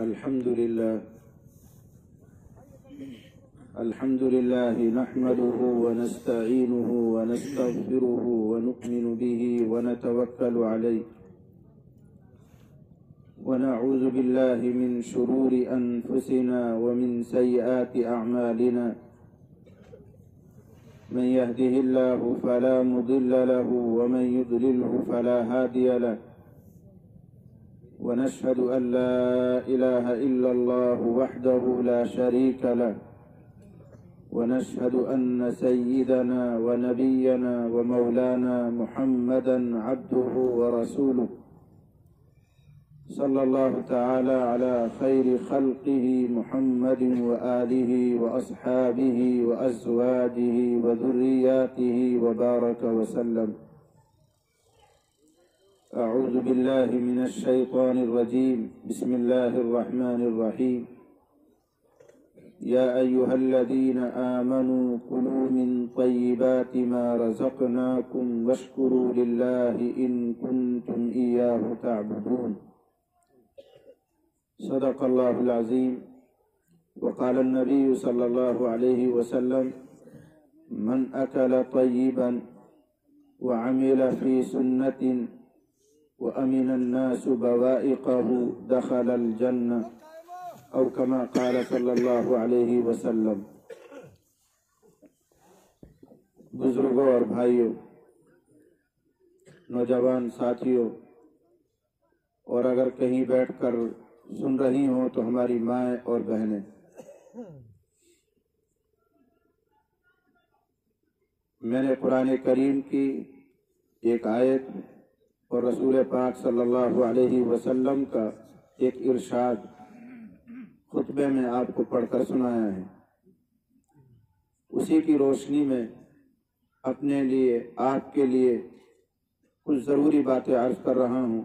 الحمد لله نحمده ونستعينه ونستغفره ونؤمن به ونتوكل عليه ونعوذ بالله من شرور أنفسنا ومن سيئات أعمالنا من يهده الله فلا مضل له ومن يضلله فلا هادي له ونشهد أن لا إله إلا الله وحده لا شريك له ونشهد أن سيدنا ونبينا ومولانا محمدا عبده ورسوله صلى الله تعالى على خير خلقه محمد وآله وأصحابه وأزواجه وذرياته وبارك وسلم. أعوذ بالله من الشيطان الرجيم. بسم الله الرحمن الرحيم. يا أيها الذين آمنوا كلوا من طيبات ما رزقناكم واشكروا لله إن كنتم إياه تعبدون. صدق الله العظيم. وقال النبي صلى الله عليه وسلم من أكل طيبا وعمل في سنة وأمن الناس بوائقه دخل الجنة أو كما قال صلی اللہ علیہ وسلم. بزرگوں اور بھائیوں، نوجوان ساتھیوں، اور اگر کہیں بیٹھ کر سن رہی ہوں تو ہماری مائیں اور بہنیں، میں نے قرآن کریم کی ایک آیت اور رسول پاک صلی اللہ علیہ وسلم کا ایک ارشاد خطبے میں آپ کو پڑھ کر سنایا ہے. اسی کی روشنی میں اپنے لیے، آپ کے لیے کچھ ضروری باتیں عرض کر رہا ہوں.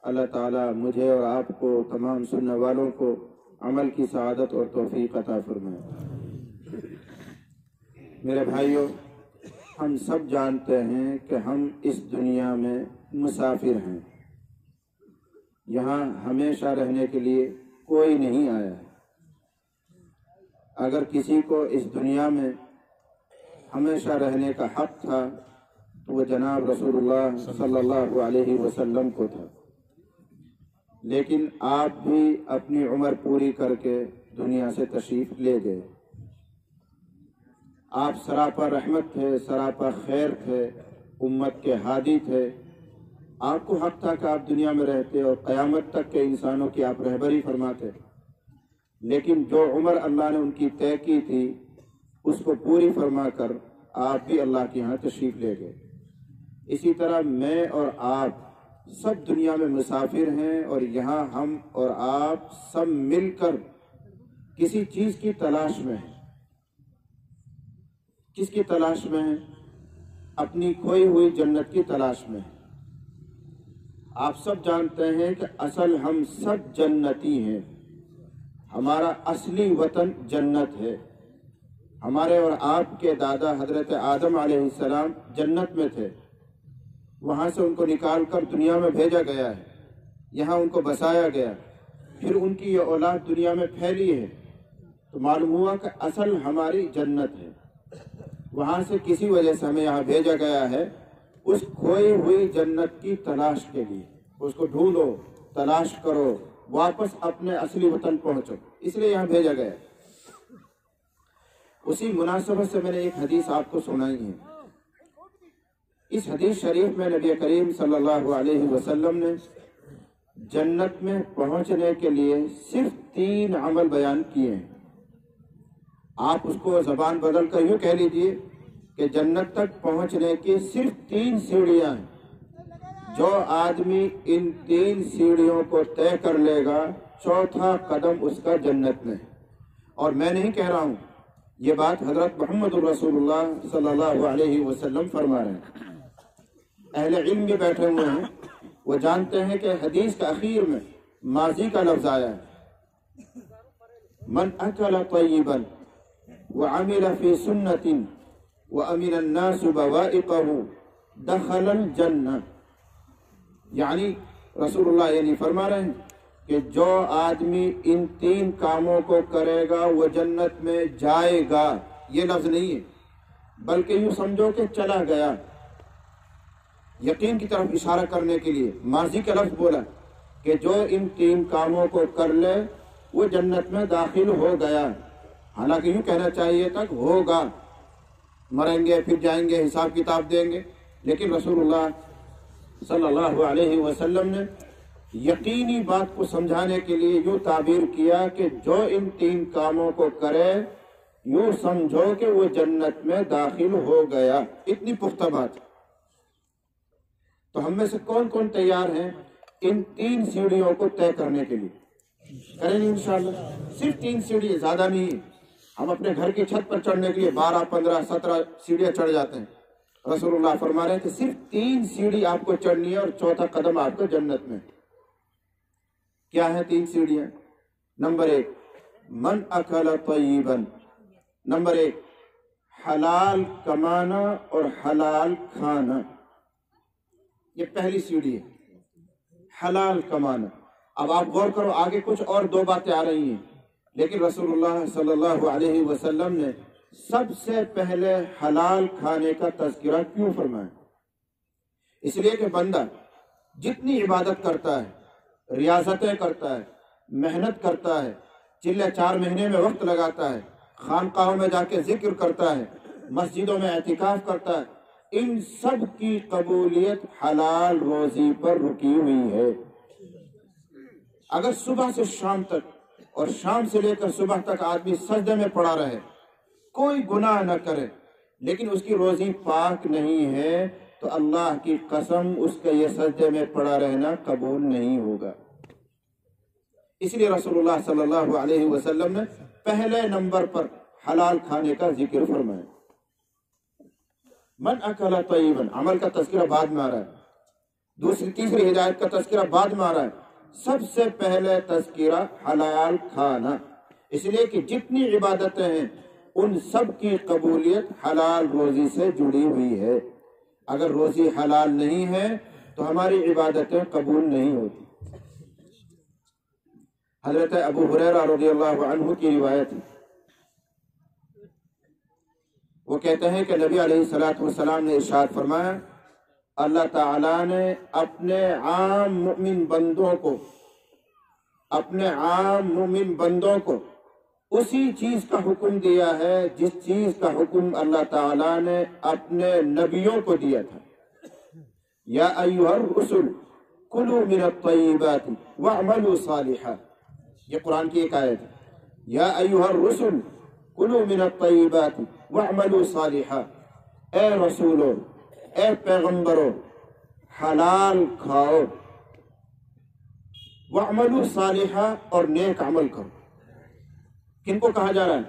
اللہ تعالیٰ مجھے اور آپ کو، تمام سننے والوں کو عمل کی سعادت اور توفیق عطا فرمائے. میرے بھائیوں، ہم سب جانتے ہیں کہ ہم اس دنیا میں مسافر ہیں. یہاں ہمیشہ رہنے کے لیے کوئی نہیں آیا ہے. اگر کسی کو اس دنیا میں ہمیشہ رہنے کا حق تھا تو وہ جناب رسول اللہ صلی اللہ علیہ وسلم کو تھا. لیکن آپ بھی اپنی عمر پوری کر کے دنیا سے تشریف لے گئے. آپ سراپا رحمت تھے، سراپا خیر تھے، امت کے ہادی تھے. آپ کو حق تھا کہ آپ دنیا میں رہتے اور قیامت تک کے انسانوں کی آپ رہبری فرماتے. لیکن جو عمر اللہ نے ان کی طے کی تھی اس کو پوری فرما کر آپ بھی اللہ کے ہاں تشریف لے گئے. اسی طرح میں اور آپ سب دنیا میں مسافر ہیں، اور یہاں ہم اور آپ سب مل کر کسی چیز کی تلاش میں ہیں. کس کی تلاش میں ہیں؟ اپنی کھوئی ہوئی جنت کی تلاش میں ہیں. آپ سب جانتے ہیں کہ اصل ہم سب جنتی ہیں. ہمارا اصلی وطن جنت ہے. ہمارے اور آپ کے دادا حضرت آدم علیہ السلام جنت میں تھے. وہاں سے ان کو نکال کر دنیا میں بھیجا گیا ہے. یہاں ان کو بسایا گیا. پھر ان کی یہ اولاد دنیا میں پھیلی ہے. تو معلوم ہوا کہ اصل ہماری جنت ہے. وہاں سے کسی وجہ سے ہمیں یہاں بھیجا گیا ہے اس کھوئی ہوئی جنت کی تلاش کے لیے. اس کو ڈھونڈو، تلاش کرو، واپس اپنے اصلی وطن پہنچو. اس لیے یہاں بھیجا گیا. اسی مناسبت سے میں نے ایک حدیث آپ کو سنائی ہے. اس حدیث شریف میں نبی کریم صلی اللہ علیہ وسلم نے جنت میں پہنچنے کے لیے صرف 3 عمل بیان کیے ہیں. آپ اس کو زبان بدل کر یوں کہہ لیجئے کہ جنت تک پہنچنے کی صرف 3 سیڑھیاں ہیں. جو آدمی ان 3 سیڑھیوں کو طے کر لے گا، چوتھا قدم اس کا جنت میں ہے. اور میں نہیں کہہ رہا ہوں، یہ بات حضرت محمد رسول اللہ صلی اللہ علیہ وسلم فرما رہے ہیں. اہل علم بھی بیٹھے ہوئے ہیں، وہ جانتے ہیں کہ حدیث کے اخیر میں ماضی کا لفظ آیا ہے. من اکل طیبا وعمل فی سنت وامن الناس بوائقہ دخل الجنہ. یعنی رسول اللہ فرما رہے ہیں کہ جو آدمی ان 3 کاموں کو کرے گا وہ جنت میں جائے گا، یہ لفظ نہیں ہے بلکہ یوں سمجھو کہ چلا گیا، یقین کی طرف اشارہ کرنے کے لیے ماضی کا لفظ بولا کہ جو ان 3 کاموں کو کر لے وہ جنت میں داخل ہو گیا۔ حالانکہ یوں کہنا چاہیے تک ہوگا، مریں گے پھر جائیں گے حساب کتاب دیں گے، لیکن رسول اللہ صلی اللہ علیہ وسلم نے یقینی بات کو سمجھانے کے لیے یوں تعبیر کیا کہ جو ان 3 کاموں کو کرے یوں سمجھو کہ وہ جنت میں داخل ہو گیا۔ اتنی پختہ بات۔ تو ہم میں سے کون کون تیار ہیں ان 3 سیڑھیوں کو طے کرنے کے لیے؟ کریں گے انشاءاللہ۔ صرف 3 سیڑھی، زیادہ نہیں ہے۔ ہم اپنے گھر کی چھت پر چڑھنے کے لیے 12 15 17 سیڑھیاں چڑھ جاتے ہیں۔ رسول اللہ فرما رہے ہیں کہ صرف 3 سیڑھی آپ کو چڑھنی ہے اور چوتھا قدم آپ کو جنت میں۔ کیا ہے 3 سیڑھیاں؟ نمبر 1 من اکل طیبا، نمبر 1 حلال کمانا اور حلال کھانا، یہ پہلی سیڑھی ہے، حلال کمانا۔ اب آپ غور کرو، آگے کچھ اور 2 باتیں آ رہی ہیں، لیکن رسول اللہ صلی اللہ علیہ وسلم نے سب سے پہلے حلال کھانے کا تذکرہ کیوں فرمایا؟ اس لیے کہ بندہ جتنی عبادت کرتا ہے، ریاضتیں کرتا ہے، محنت کرتا ہے، چلے 4 مہینے میں وقت لگاتا ہے، خانقاہوں میں جا کے ذکر کرتا ہے، مسجدوں میں اعتکاف کرتا ہے، ان سب کی قبولیت حلال روزی پر رکی ہوئی ہے۔ اگر صبح سے شام تک اور شام سے لے کر صبح تک آدمی سجدے میں پڑا رہے، کوئی گناہ نہ کرے، لیکن اس کی روزی پاک نہیں ہے، تو اللہ کی قسم اس کا یہ سجدے میں پڑا رہنا قبول نہیں ہوگا۔ اس لیے رسول اللہ صلی اللہ علیہ وسلم نے پہلے نمبر پر حلال کھانے کا ذکر فرمایا۔ من اکل طیبا، عمل کا تذکرہ بعد میں آ رہا ہے، تیسری ہدایت کا تذکرہ بعد میں آ رہا ہے، سب سے پہلے تذکرہ حلال کھانا، اس لیے کہ جتنی عبادتیں ہیں ان سب کی قبولیت حلال روزی سے جڑی ہوئی ہے۔ اگر روزی حلال نہیں ہے تو ہماری عبادتیں قبول نہیں ہوتی۔ حضرت ابو ہریرہ رضی اللہ عنہ کی روایت ہے، وہ کہتے ہیں کہ نبی علیہ الصلوۃ والسلام نے ارشاد فرمایا، اللہ تعالیٰ نے اپنے عام مومن بندوں کو اسی چیز کا حکم دیا ہے جس چیز کا حکم اللہ تعالیٰ نے اپنے نبیوں کو دیا تھا۔ یا ایھا الرسل کلوا من الطیبات واعملوا صالحا، یہ قرآن کی ایک آیت ہے۔ یا ایھا الرسل کلوا من الطیبات واعملوا صالحا، اے رسولو، اے پیغمبرو، حلال کھاؤ، واعملوا صالحا، اور نیک عمل کرو۔ کن کو کہا جا رہا ہے؟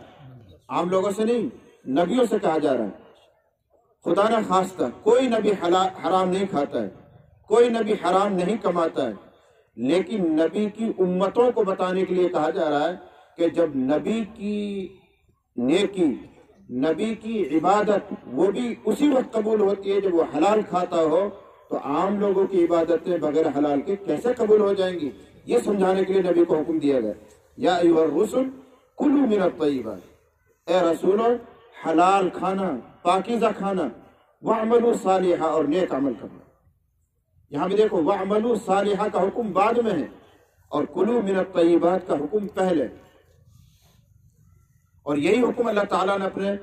عام لوگوں سے نہیں، نبیوں سے کہا جا رہا ہے۔ خدا نہ خواستہ کوئی نبی حرام نہیں کھاتا ہے، کوئی نبی حرام نہیں کماتا ہے، لیکن نبی کی امتوں کو بتانے کے لیے کہا جا رہا ہے کہ جب نبی کی نیکی، نبی کی عبادت، وہ بھی اسی وقت قبول ہوتی ہے جب وہ حلال کھاتا ہو، تو عام لوگوں کی عبادتیں بغیر حلال کے کیسے قبول ہو جائیں گی؟ یہ سمجھانے کے لیے نبی کو حکم دیا گیا، یا ایھا الرسل کلوا من الطیبات، اے رسولو، حلال کھانا، پاکیزہ کھانا، واعملوا صالحا، اور نیک عمل کرنا۔ یہاں بھی دیکھو، واعملوا صالحا کا حکم بعد میں ہے اور کلوا من الطیبات کا حکم پہلے، اور یہی حکم اللہ تعالیٰ نے اپنے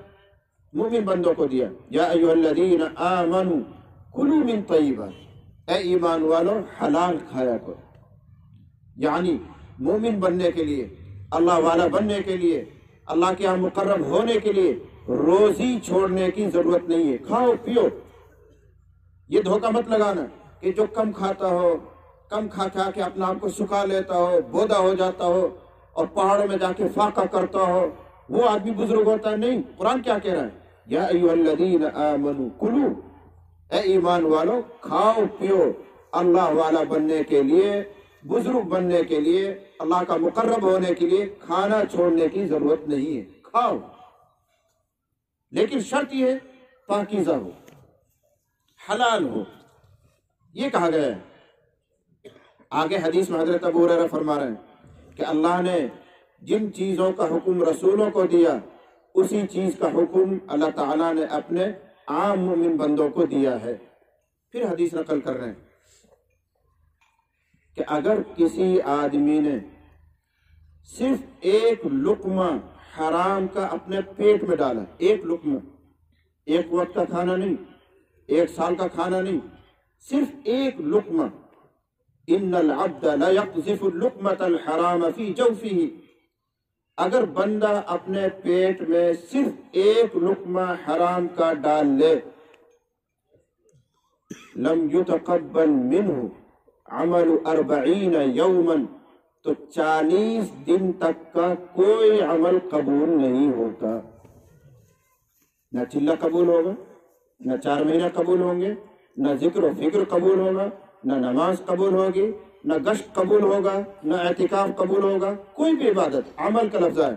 مومن بندوں کو دیا، یا ایھا الذین آمنوا کلوا من طیبات، اے ایمان والو حلال کھایا کرو۔ یعنی مومن بننے کے لیے، اللہ والا بننے کے لیے، اللہ کے یہاں مقرب ہونے کے لیے روزی چھوڑنے کی ضرورت نہیں ہے۔ کھاؤ پیو، یہ دھوکہ مت لگانا کہ جو کم کھاتا ہو، کم کھا کھا کے اپنا آپ کو سکھا لیتا ہو، بودا ہو جاتا ہو اور پہاڑوں میں جا کے فاقہ کرتا ہو، وہ آدمی بزرگ ہوتا ہے۔ نہیں، قرآن کیا کہہ رہا ہے؟ یا ایھا الذین آمنوا کلوا، اے ایمان والو کھاؤ پیو۔ اللہ والا بننے کے لیے، بزرگ بننے کے لیے، اللہ کا مقرب ہونے کے لیے کھانا چھوڑنے کی ضرورت نہیں ہے، کھاؤ، لیکن شرط یہ ہے پاکیزہ ہو، حلال ہو، یہ کہا گیا ہے۔ آگے حدیث میں حضرت ابو ہریرہ فرما رہے ہیں کہ اللہ نے جن چیزوں کا حکم رسولوں کو دیا اسی چیز کا حکم اللہ تعالیٰ نے اپنے عام مومن بندوں کو دیا ہے۔ پھر حدیث نقل کر رہے ہیں کہ اگر کسی آدمی نے صرف ایک لقمہ حرام کا اپنے پیٹ میں ڈالا، ایک لقمہ، ایک وقت کا کھانا نہیں، ایک سال کا کھانا نہیں، صرف ایک لقمہ، ان العبد لا يقذف اللقمة الحرام في جوفه، اگر بندہ اپنے پیٹ میں صرف ایک لقمہ حرام کا ڈال لے، لم يتقبل منه عمل 40 یوما، تو 40 دن تک کا کوئی عمل قبول نہیں ہوتا، نہ چلہ قبول ہوگا، نہ 4 مہینہ قبول ہوں گے، نہ ذکر و فکر قبول ہوگا، نہ نماز قبول ہوگی، نہ گشت قبول ہوگا، نہ اعتکاف قبول ہوگا، کوئی بھی عبادت، عمل کا لفظ ہے،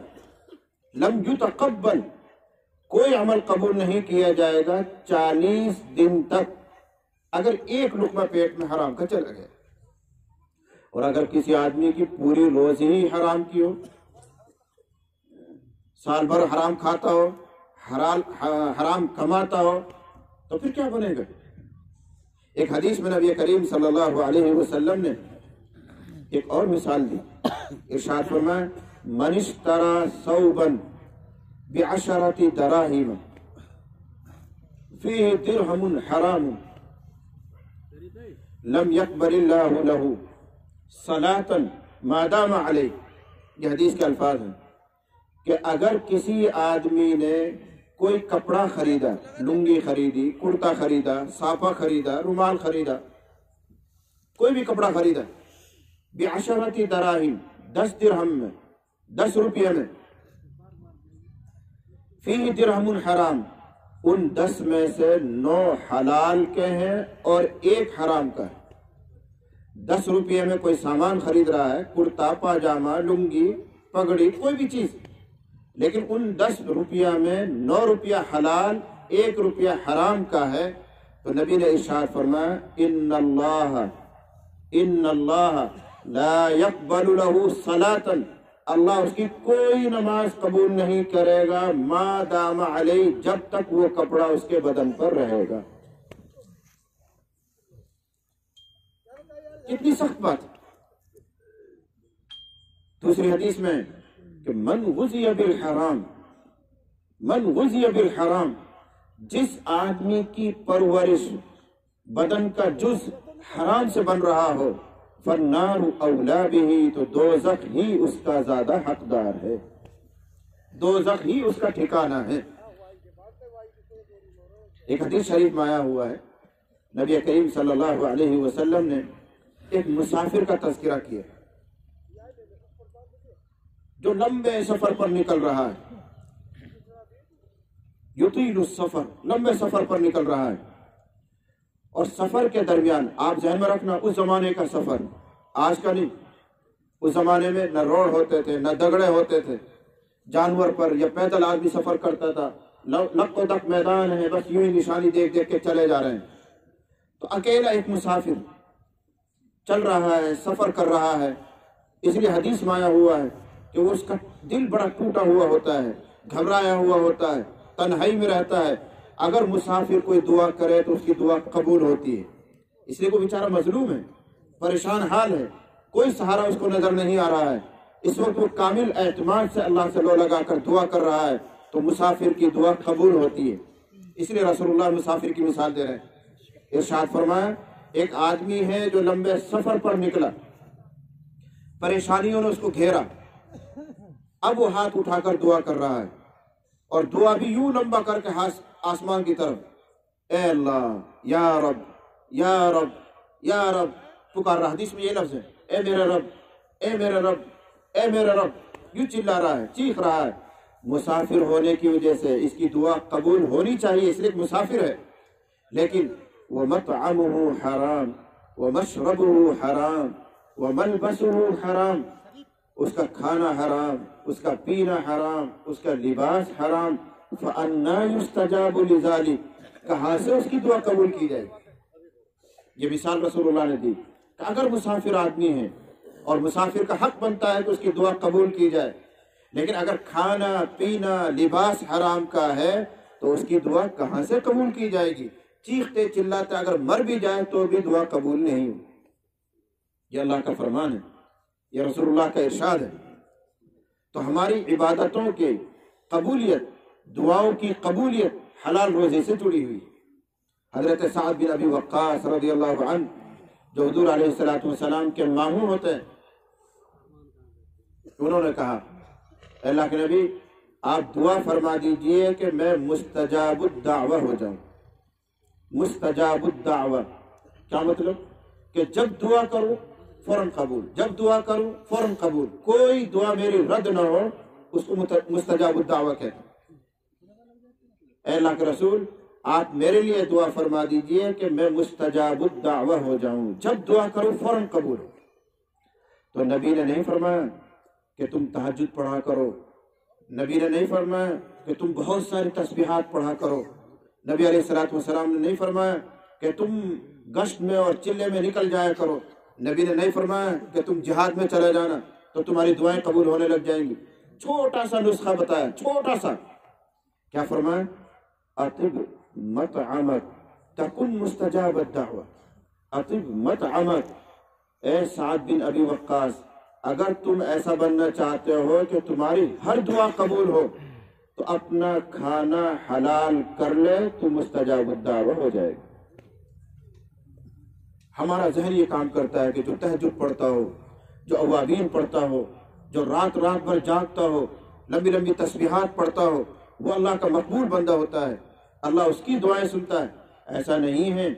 لم یتقبل، کوئی عمل قبول نہیں کیا جائے گا 40 دن تک، اگر ایک لقمہ پیٹ میں حرام کا چلا گیا۔ اور اگر کسی آدمی کی پوری روزی ہی حرام کی ہو، سال بھر حرام کھاتا ہو، حرام کماتا ہو، تو پھر کیا بنے گا؟ ایک حدیث میں نبی کریم صلی اللہ علیہ وسلم نے ایک اور مثال دی، ارشاد فرمایا من اشترى ثوبا ب10 دراهم فيه درهم حرام لم يقبل الله له صلاة ما دام علیہ، یہ حدیث کے الفاظ ہیں کہ اگر کسی آدمی نے کوئی کپڑا خریدا، لنگی خریدی، کرتا خریدا، صافہ خریدا، رومال خریدا، کوئی بھی کپڑا خریدا، ب10 دراہم، 10 درہم میں، 10 روپیہ میں، فیہ درہم حرام، ان 10 میں سے 9 حلال کے ہیں اور 1 حرام کا ہے۔ 10 روپیہ میں کوئی سامان خرید رہا ہے، کرتا، پاجامہ، لنگی، پگڑی، کوئی بھی چیز، لیکن ان 10 روپیہ میں 9 روپیہ حلال، 1 روپیہ حرام کا ہے، تو نبی نے ارشاد فرمایا ان اللہ لا يقبل له صلاة، اللہ اس کی کوئی نماز قبول نہیں کرے گا ما دام علیہ، جب تک وہ کپڑا اس کے بدن پر رہے گا۔ کتنی سخت بات ہے۔ دوسری حدیث میں کہ من غزی بالحرام، من غزی بالحرام، جس آدمی کی پرورش بدن کا جز حرام سے بن رہا ہو، فالنار اولا بہ، تو دوزخ ہی اس کا زیادہ حقدار ہے، دوزخ ہی اس کا ٹھکانہ ہے۔ ایک حدیث شریف میں آیا ہوا ہے، نبی کریم صلی اللہ علیہ وسلم نے ایک مسافر کا تذکرہ کیا جو لمبے سفر پر نکل رہا ہے، یطیل السفر، لمبے سفر پر نکل رہا ہے، اور سفر کے درمیان آپ ذہن میں رکھنا اس زمانے کا سفر، آج کا نہیں، اس زمانے میں نہ روڈ ہوتے تھے، نہ دگڑے ہوتے تھے، جانور پر یا پیدل آدمی سفر کرتا تھا، لق و دق میدان ہے، بس یوں ہی نشانی دیکھ دیکھ کے چلے جا رہے ہیں۔ تو اکیلا ایک مسافر چل رہا ہے، سفر کر رہا ہے، اس لیے حدیث میں آیا ہوا ہے کہ وہ اس کا دل بڑا ٹوٹا ہوا ہوتا ہے، گھبرایا ہوا ہوتا ہے، تنہائی میں رہتا ہے، اگر مسافر کوئی دعا کرے تو اس کی دعا قبول ہوتی ہے، اس لیے وہ بیچارہ مظلوم ہے، پریشان حال ہے، کوئی سہارا اس کو نظر نہیں آ رہا ہے، اس وقت وہ کامل اعتماد سے اللہ سے لو لگا کر دعا کر رہا ہے، تو مسافر کی دعا قبول ہوتی ہے۔ اس لیے رسول اللہ مسافر کی مثال دے رہے ہیں، ارشاد فرمایا ایک آدمی ہے جو لمبے سفر پر نکلا، پریشانیوں نے اس کو گھیرا، اب وہ ہاتھ اٹھا کر دعا کر رہا ہے، اور دعا بھی یوں لمبا کر کے ہاتھ آسمان کی طرف، اے اللہ، یا رب، یا رب، یا رب، پکار رہا۔ حدیث میں یہ لفظ ہے، اے میرے رب، اے میرے رب، اے میرے رب، یوں چلا رہا ہے، چیخ رہا ہے۔ مسافر ہونے کی وجہ سے اس کی دعا قبول ہونی چاہیے، اس لیے مسافر ہے، لیکن وَمَطْعَمُهُ حَرَام وَمَشْرَبُهُ حَرَام وَمَلْبَسُهُ حَرَام، اس کا کھانا حرام، اس کا پینا حرام، اس کا لباس حرام، فَأَنَّا يُسْتَجَابُ لِذَلِكَ، کہاں سے اس کی دعا قبول کی جائے؟ یہ مثال رسول اللہ نے دی کہ اگر مسافر آدمی ہے اور مسافر کا حق بنتا ہے کہ اس کی دعا قبول کی جائے، لیکن اگر کھانا پینا لباس حرام کا ہے تو اس کی دعا کہاں سے قبول کی جائے گی؟ چیختے چلاتے اگر مر بھی جائے تو بھی دعا قبول نہیں ہو۔ یہ اللہ کا فرمان ہے، یہ رسول اللہ کا ارشاد ہے۔ تو ہماری عبادتوں کی قبولیت، دعاؤں کی قبولیت حلال روزی سے جڑی ہوئی۔ حضرت سعد بن ابی وقاص رضی اللہ عنہ جو حضور علیہ السلام کے ماموں ہوتے ہیں، انہوں نے کہا اے اللہ کے نبی آپ دعا فرما دیجئے کہ میں مستجاب الدعوہ ہو جاؤں۔ مستجاب الدعوہ کیا مطلب؟ کہ جب دعا کروں فوراً قبول، جب دعا کروں فوراً قبول، کوئی دعا میری رد نہ ہو، اس کو مستجاب الدعوہ کہتے ہیں۔ اے اللہ کے رسول آپ میرے لیے دعا فرما دیجئے کہ میں مستجاب الدعوہ ہو جاؤں، جب دعا کروں فوراً قبول۔ تو نبی نے نہیں فرمایا کہ تم تہجد پڑھا کرو، نبی نے نہیں فرمایا کہ تم بہت ساری تسبیحات پڑھا کرو، نبی علیہ السلام نے نہیں فرمایا کہ تم گشت میں اور چلے میں نکل جایا کرو، نبی نے نہیں فرمایا کہ تم جہاد میں چلے جانا تو تمہاری دعائیں قبول ہونے لگ جائیں گی۔ چھوٹا سا نسخہ بتایا، چھوٹا سا، کیا فرمایا؟ اطب مطعمک تکن مستجاب الدعوہ۔ اطب مطعمک، اے سعد بن ابی وقاص اگر تم ایسا بننا چاہتے ہو کہ تمہاری ہر دعا قبول ہو تو اپنا کھانا حلال کر لے تو مستجاب الدعوہ ہو جائے گا۔ ہمارا ذہن یہ کام کرتا ہے کہ جو تہجد پڑھتا ہو، جو اوابین پڑھتا ہو، جو رات بھر جاگتا ہو، لمبی لمبی تسبیحات پڑھتا ہو، وہ اللہ کا مقبول بندہ ہوتا ہے، اللہ اس کی دعائیں سنتا ہے۔ ایسا نہیں ہے۔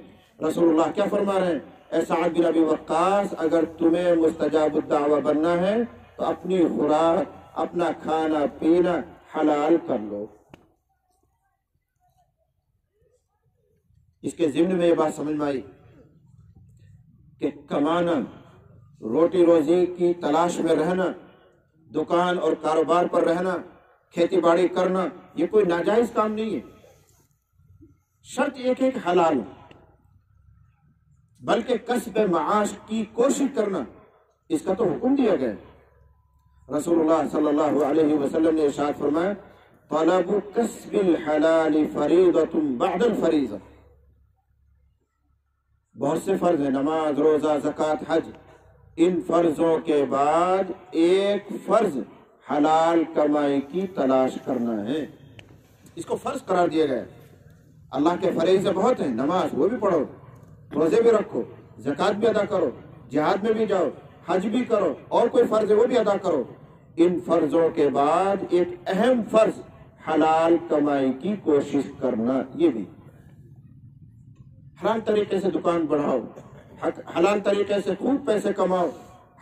رسول اللہ کیا فرما رہے ہیں؟ اے سعد بن ابی وقاص اگر تمہیں مستجاب الدعوہ بننا ہے تو اپنی خوراک، اپنا کھانا پینا حلال کر لو۔ اس کے ضمن میں یہ بات سمجھ میں آئی کہ کمانا، روٹی روزی کی تلاش میں رہنا، دکان اور کاروبار پر رہنا، کھیتی باڑی کرنا، یہ کوئی ناجائز کام نہیں ہے۔ شرط ایک ایک حلال ہو، بلکہ کسب معاش کی کوشش کرنا اس کا تو حکم دیا گیا ہے۔ رسول اللہ صلی اللہ علیہ وسلم نے ارشاد فرمایا طلب کسب الحلال فریضۃ بعد الفریضہ۔ بہت سے فرض ہیں، نماز، روزہ، زکوٰۃ، حج، ان فرضوں کے بعد ایک فرض حلال کمائی کی تلاش کرنا ہے، اس کو فرض قرار دیا گیا ہے۔ اللہ کے فریضے بہت ہیں، نماز وہ بھی پڑھو، روزے بھی رکھو، زکوٰۃ بھی ادا کرو، جہاد میں بھی جاؤ، حج بھی کرو، اور کوئی فرض ہے وہ بھی ادا کرو۔ ان فرضوں کے بعد ایک اہم فرض حلال کمائی کی کوشش کرنا، یہ بھی حلال طریقے سے دکان بڑھاؤ، حلال طریقے سے خوب پیسے کماؤ،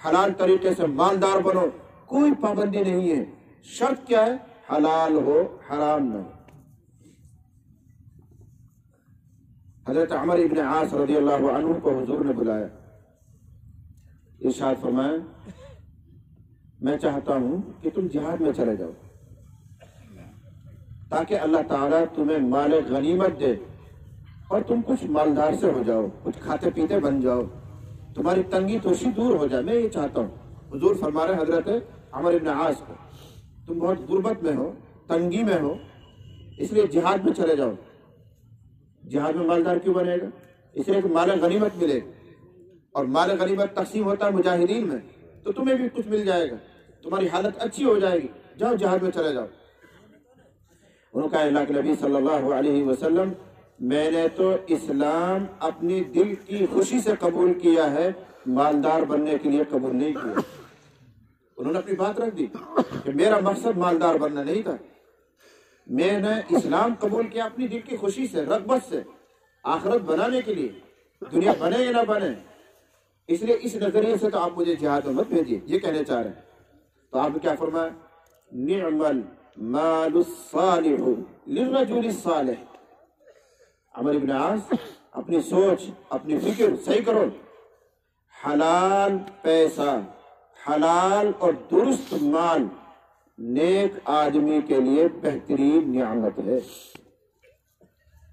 حلال طریقے سے مالدار بنو، کوئی پابندی نہیں ہے۔ شرط کیا ہے؟ حلال ہو، حرام نہ ہو۔ حضرت عمر ابن عاص رضی اللہ عنہ کو حضور نے بلایا، ارشاد فرمایا میں چاہتا ہوں کہ تم جہاد میں چلے جاؤ تاکہ اللہ تعالیٰ تمہیں مال غنیمت دے اور تم کچھ مالدار سے ہو جاؤ، کچھ کھاتے پیتے بن جاؤ، تمہاری تنگی توشی دور ہو جائے، میں یہ چاہتا ہوں۔ حضور فرما رہے حضرت عمر ابن عاص کو تم بہت غربت میں ہو، تنگی میں ہو، اس لیے جہاد میں چلے جاؤ۔ جہاد میں مالدار کیوں بنے گا؟ اس لیے کہ مال غنیمت ملے گا، اور مال غنیمت تقسیم ہوتا ہے مجاہدین میں، تو تمہیں بھی کچھ مل جائے گا، تمہاری حالت اچھی ہو جائے گی، جاؤ جہاد میں چلے جاؤ۔ انہوں نے کہا اللہ کے نبی صلی اللہ علیہ وسلم میں نے تو اسلام اپنی دل کی خوشی سے قبول کیا ہے، مالدار بننے کے لیے قبول نہیں کیا۔ انہوں نے اپنی بات رکھ دی کہ میرا مقصد مالدار بننا نہیں تھا، میں نے اسلام قبول کیا اپنی دل کی خوشی سے، رغبت سے، آخرت بنانے کے لیے، دنیا بنے یا نہ بنے، اس لیے اس نظریے سے تو آپ مجھے جہاد میں مت بھیجیے، یہ کہنے چاہ رہے ہیں۔ تو آپ نے کیا فرمایا؟ نعم المال الصالح للرجل الصالح۔ عمر ابن عاص اپنی سوچ، اپنی فکر صحیح کرو، حلال پیسہ، حلال اور درست مال نیک آدمی کے لیے بہترین نعمت ہے۔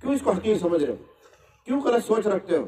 کیوں اس کو حقیر سمجھ رہے ہو؟ کیوں غلط سوچ رکھتے ہو؟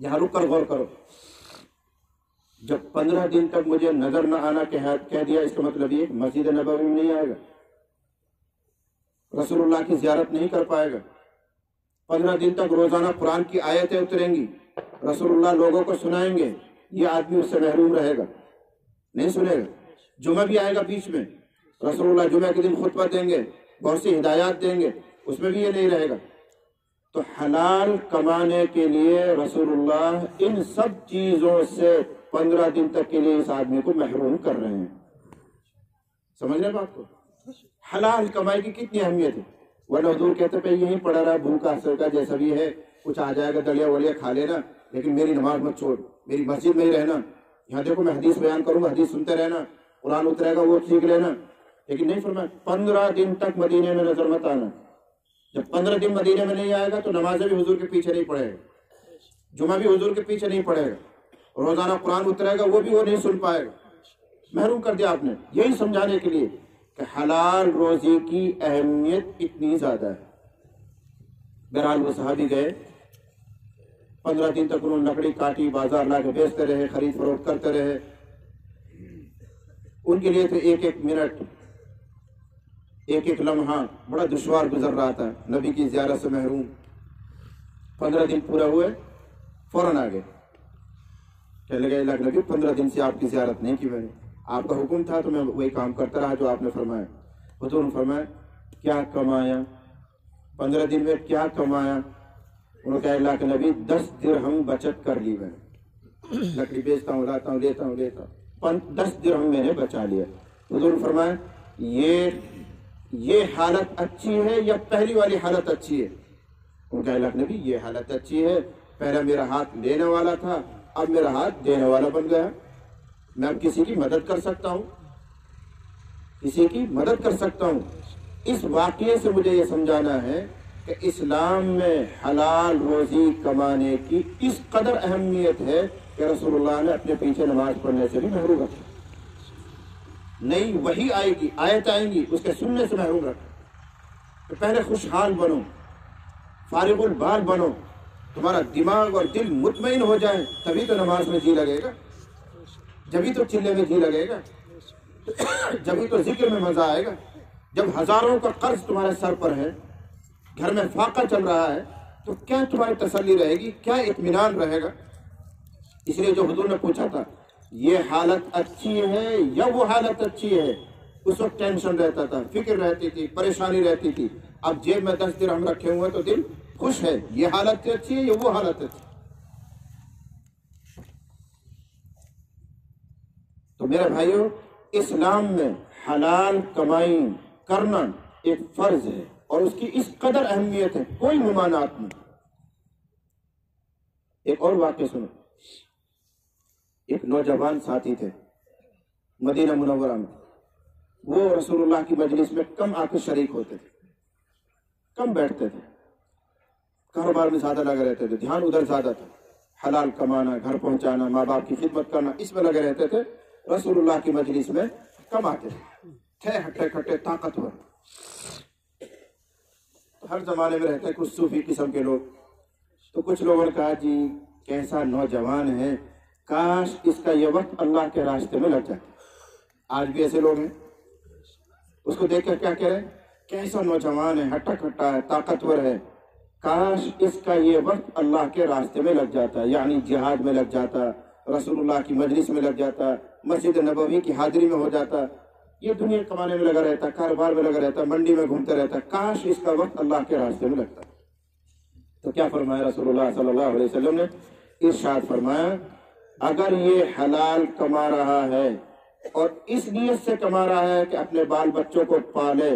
یہاں رک کر غور کرو، جب 15 دن تک مجھے نظر نہ آنا کہہ دیا، اس کا مطلب یہ مسجد نبوی میں نہیں آئے گا، رسول اللہ کی زیارت نہیں کر پائے گا۔ 15 دن تک روزانہ قرآن کی آیتیں اتریں گی، رسول اللہ لوگوں کو سنائیں گے، یہ آدمی اس سے محروم رہے گا، نہیں سنے گا۔ جمعہ بھی آئے گا بیچ میں، رسول اللہ جمعہ کے دن خطبہ دیں گے، بہت سی ہدایات دیں گے، اس میں بھی یہ نہیں رہے گا۔ تو حلال کمانے کے لیے رسول اللہ ان سب چیزوں سے 15 دن تک کے لیے اس آدمی کو محروم کر رہے ہیں۔ سمجھ رہے بات کو؟ حلال کمائی کی کتنی اہمیت ہے، ورنہ حضور کہتے پہ یہیں پڑا رہا بھوکا سوکا جیسا بھی ہے، کچھ آ جائے گا دلیا ولیا کھا لینا، لیکن میری نماز مت چھوڑ، میری مسجد میں ہی رہنا، یہاں دیکھو میں حدیث بیان کروں گا، حدیث سنتے رہنا، قرآن اترے گا وہ سیکھ لینا۔ لیکن نہیں فرمایا 15 دن تک مدینے میں نظر مت آنا۔ جب 15 دن مدینے میں نہیں آئے گا تو نمازیں بھی حضور کے پیچھے نہیں پڑے گا، جمعہ بھی حضور کے پیچھے نہیں پڑے گا، روزانہ قرآن اترے گا وہ بھی وہ نہیں سن پائے گا، محروم کر دیا آپ نے۔ یہی سمجھانے کے لیے کہ حلال روزی کی اہمیت اتنی زیادہ ہے۔ بہرحال وہ صحابی گئے، 15 دن تک انہوں نے لکڑی کاٹی، بازار لا کے بیچتے رہے، خرید فروخت کرتے رہے۔ ان کے لیے تو ایک ایک منٹ، ایک ایک لمحہ بڑا دشوار گزر رہا تھا، نبی کی زیارت سے محروم۔ 15 دن پورا ہوئے، فوراً آ گئے، کہنے لگے اللہ کے نبی 15 دن سے آپ کی زیارت نہیں کی میں نے، آپ کا حکم تھا تو میں وہی کام کرتا رہا جو آپ نے فرمایا۔ حضور نے فرمایا کیا کمایا 15 دن میں، کیا کمایا؟ انہوں نے کہا اللہ کے نبی 10 درہم بچت کر لی، میں لکڑی بیچتا ہوں، لاتا ہوں، لیتا ہوں، 10 درہم میں نے بچا لیا۔ حضور نے فرمایا یہ حالت اچھی ہے یا پہلی والی حالت اچھی ہے؟ انہوں نے کہا اللہ کے نبی یہ حالت اچھی ہے، پہلا میرا ہاتھ لینے والا تھا، اب میرا ہاتھ دینے والا بن گیا، میں اب کسی کی مدد کر سکتا ہوں، کسی کی مدد کر سکتا ہوں۔ اس واقعے سے مجھے یہ سمجھانا ہے کہ اسلام میں حلال روزی کمانے کی اس قدر اہمیت ہے کہ رسول اللہ نے اپنے پیچھے نماز پڑھنے سے بھی محروم رکھا، نئی وحی آئے گی، آیت آئیں گی، اس کے سننے سے محروم رکھا۔ تو پہلے خوشحال بنو، فارغ البال بنو، تمہارا دماغ اور دل مطمئن ہو جائے، تبھی تو نماز میں جی لگے گا، جبھی تو چلے میں جی لگے گا، جبھی تو ذکر میں مزہ آئے گا۔ جب ہزاروں کا قرض تمہارے سر پر ہے، گھر میں فاقہ چل رہا ہے، تو کیا تمہاری تسلی رہے گی، کیا اطمینان رہے گا؟ اس لیے جو حضور نے پوچھا تھا یہ حالت اچھی ہے یا وہ حالت اچھی ہے، اس وقت ٹینشن رہتا تھا، فکر رہتی تھی، پریشانی رہتی تھی۔ اب جیب میں 10 درہم رکھے ہوئے تو دل خوش ہے، یہ حالت اچھی ہے یا وہ حالت اچھی؟ تو میرے بھائیوں، اسلام میں حلال کمائی کرنا ایک فرض ہے اور اس کی اس قدر اہمیت ہے، کوئی ممانعت نہیں۔ ایک اور واقعہ سنو، ایک نوجوان ساتھی تھے مدینہ منورہ میں، وہ رسول اللہ کی مجلس میں کم آ کے شریک ہوتے تھے، کم بیٹھتے تھے، کاروبار میں زیادہ لگے رہتے تھے، دھیان ادھر زیادہ تھا، حلال کمانا، گھر پہنچانا، ماں باپ کی خدمت کرنا، اس میں لگے رہتے تھے۔ رسول اللہ کی مجلس میں کم آتے تھے ہٹے کھٹے طاقتور۔ ہر زمانے میں رہتے ہیں کچھ صوفی قسم کے لوگ، تو کچھ لوگوں نے کہا جی کیسا نوجوان ہے، کاش اس کا یہ وقت اللہ کے راستے میں لگ جاتا۔ آج بھی ایسے لوگ ہیں، اس کو دیکھ کر کیا کہہ رہے ہیں، کیسا نوجوان ہے، ہٹا کھٹا ہے، طاقتور ہے، کاش اس کا یہ وقت اللہ کے راستے میں لگ جاتا، یعنی جہاد میں لگ جاتا، رسول اللہ کی مجلس میں لگ جاتا، مسجد نبوی کی حاضری میں ہو جاتا، یہ دنیا کمانے میں لگا رہتا، کاروبار میں لگا رہتا، منڈی میں گھومتا رہتا، کاش اس کا وقت اللہ کے راستے میں لگتا۔ تو کیا فرمایا رسول اللہ صلی اللہ علیہ وسلم نے؟ ارشاد فرمایا اگر یہ حلال کما رہا ہے اور اس نیت سے کما رہا ہے کہ اپنے بال بچوں کو پالے،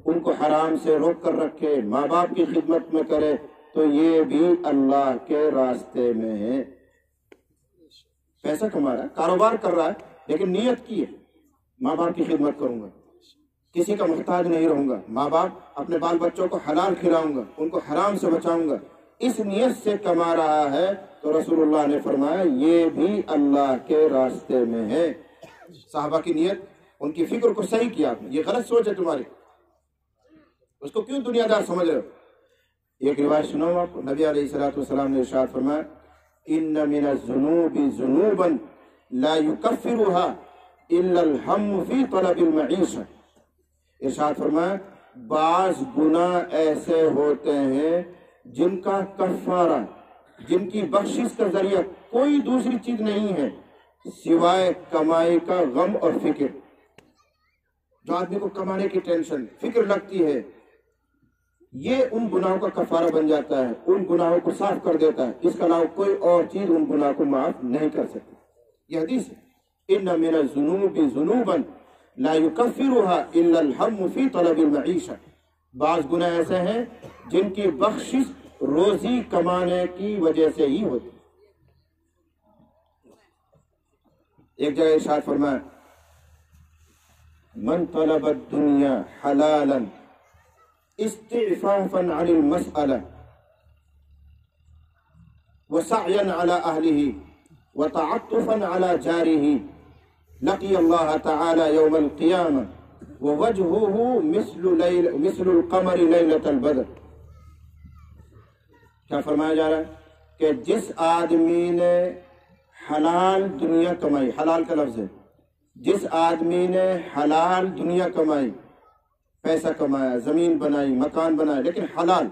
ان کو حرام سے روک کر رکھے، ماں باپ کی خدمت میں کرے، تو یہ بھی اللہ کے راستے میں ہے۔ پیسہ کما رہا ہے، کاروبار کر رہا ہے، لیکن نیت کی ہے ماں باپ کی خدمت کروں گا، کسی کا محتاج نہیں رہوں گا، ماں باپ اپنے بال بچوں کو حلال کھلاؤں گا، ان کو حرام سے بچاؤں گا، اس نیت سے کما رہا ہے، تو رسول اللہ نے فرمایا یہ بھی اللہ کے راستے میں ہے۔ صحابہ کی نیت، ان کی فکر کو صحیح کیا آپ نے، یہ غلط سوچ ہے تمہاری، اس کو کیوں دنیا دار سمجھ رہے ہو؟ ایک روایت سناؤں آپ کو، نبی علیہ الصلوۃ والسلام نے ارشاد فرمایا ان من الذنوب ذنوبا لا يكفرها الا الهم في طلب المعیشہ۔ ارشاد فرمایا بعض گناہ ایسے ہوتے ہیں جن کا کفارہ، جن کی بخشش کا ذریعہ کوئی دوسری چیز نہیں ہے سوائے کمائی کا غم اور فکر۔ جو آدمی کو کمانے کی ٹینشن، فکر لگتی ہے، یہ ان گناہوں کا کفارہ بن جاتا ہے، ان گناہوں کو صاف کر دیتا ہے۔ اس کے علاوہ کوئی اور چیز ان گناہوں کو معاف نہیں کر سکتی۔ یہ حدیث ہے، ان من الذنوب ذنوبا لا يكفرها الا الهم في طلب المعیشہ۔ بعض گناہ ایسے ہیں جن کی بخشش روزی کمانے کی وجہ سے ہی ہوتی۔ ایک جگہ ارشاد فرمایا من طلب الدنیا حلالا استعفافا عن المسألة وسعيا على أهله وتعطفا على جاره لقي الله تعالى يوم القيامة ووجهه مثل القمر ليلة البدر۔ کیا فرمایا جا رہا ہے کہ جس آدمی نے حلال دنیا کمائی، حلال کا لفظ ہے، جس آدمی نے حلال دنیا کمائی، پیسہ کمایا، زمین بنائی، مکان بنایا، لیکن حلال،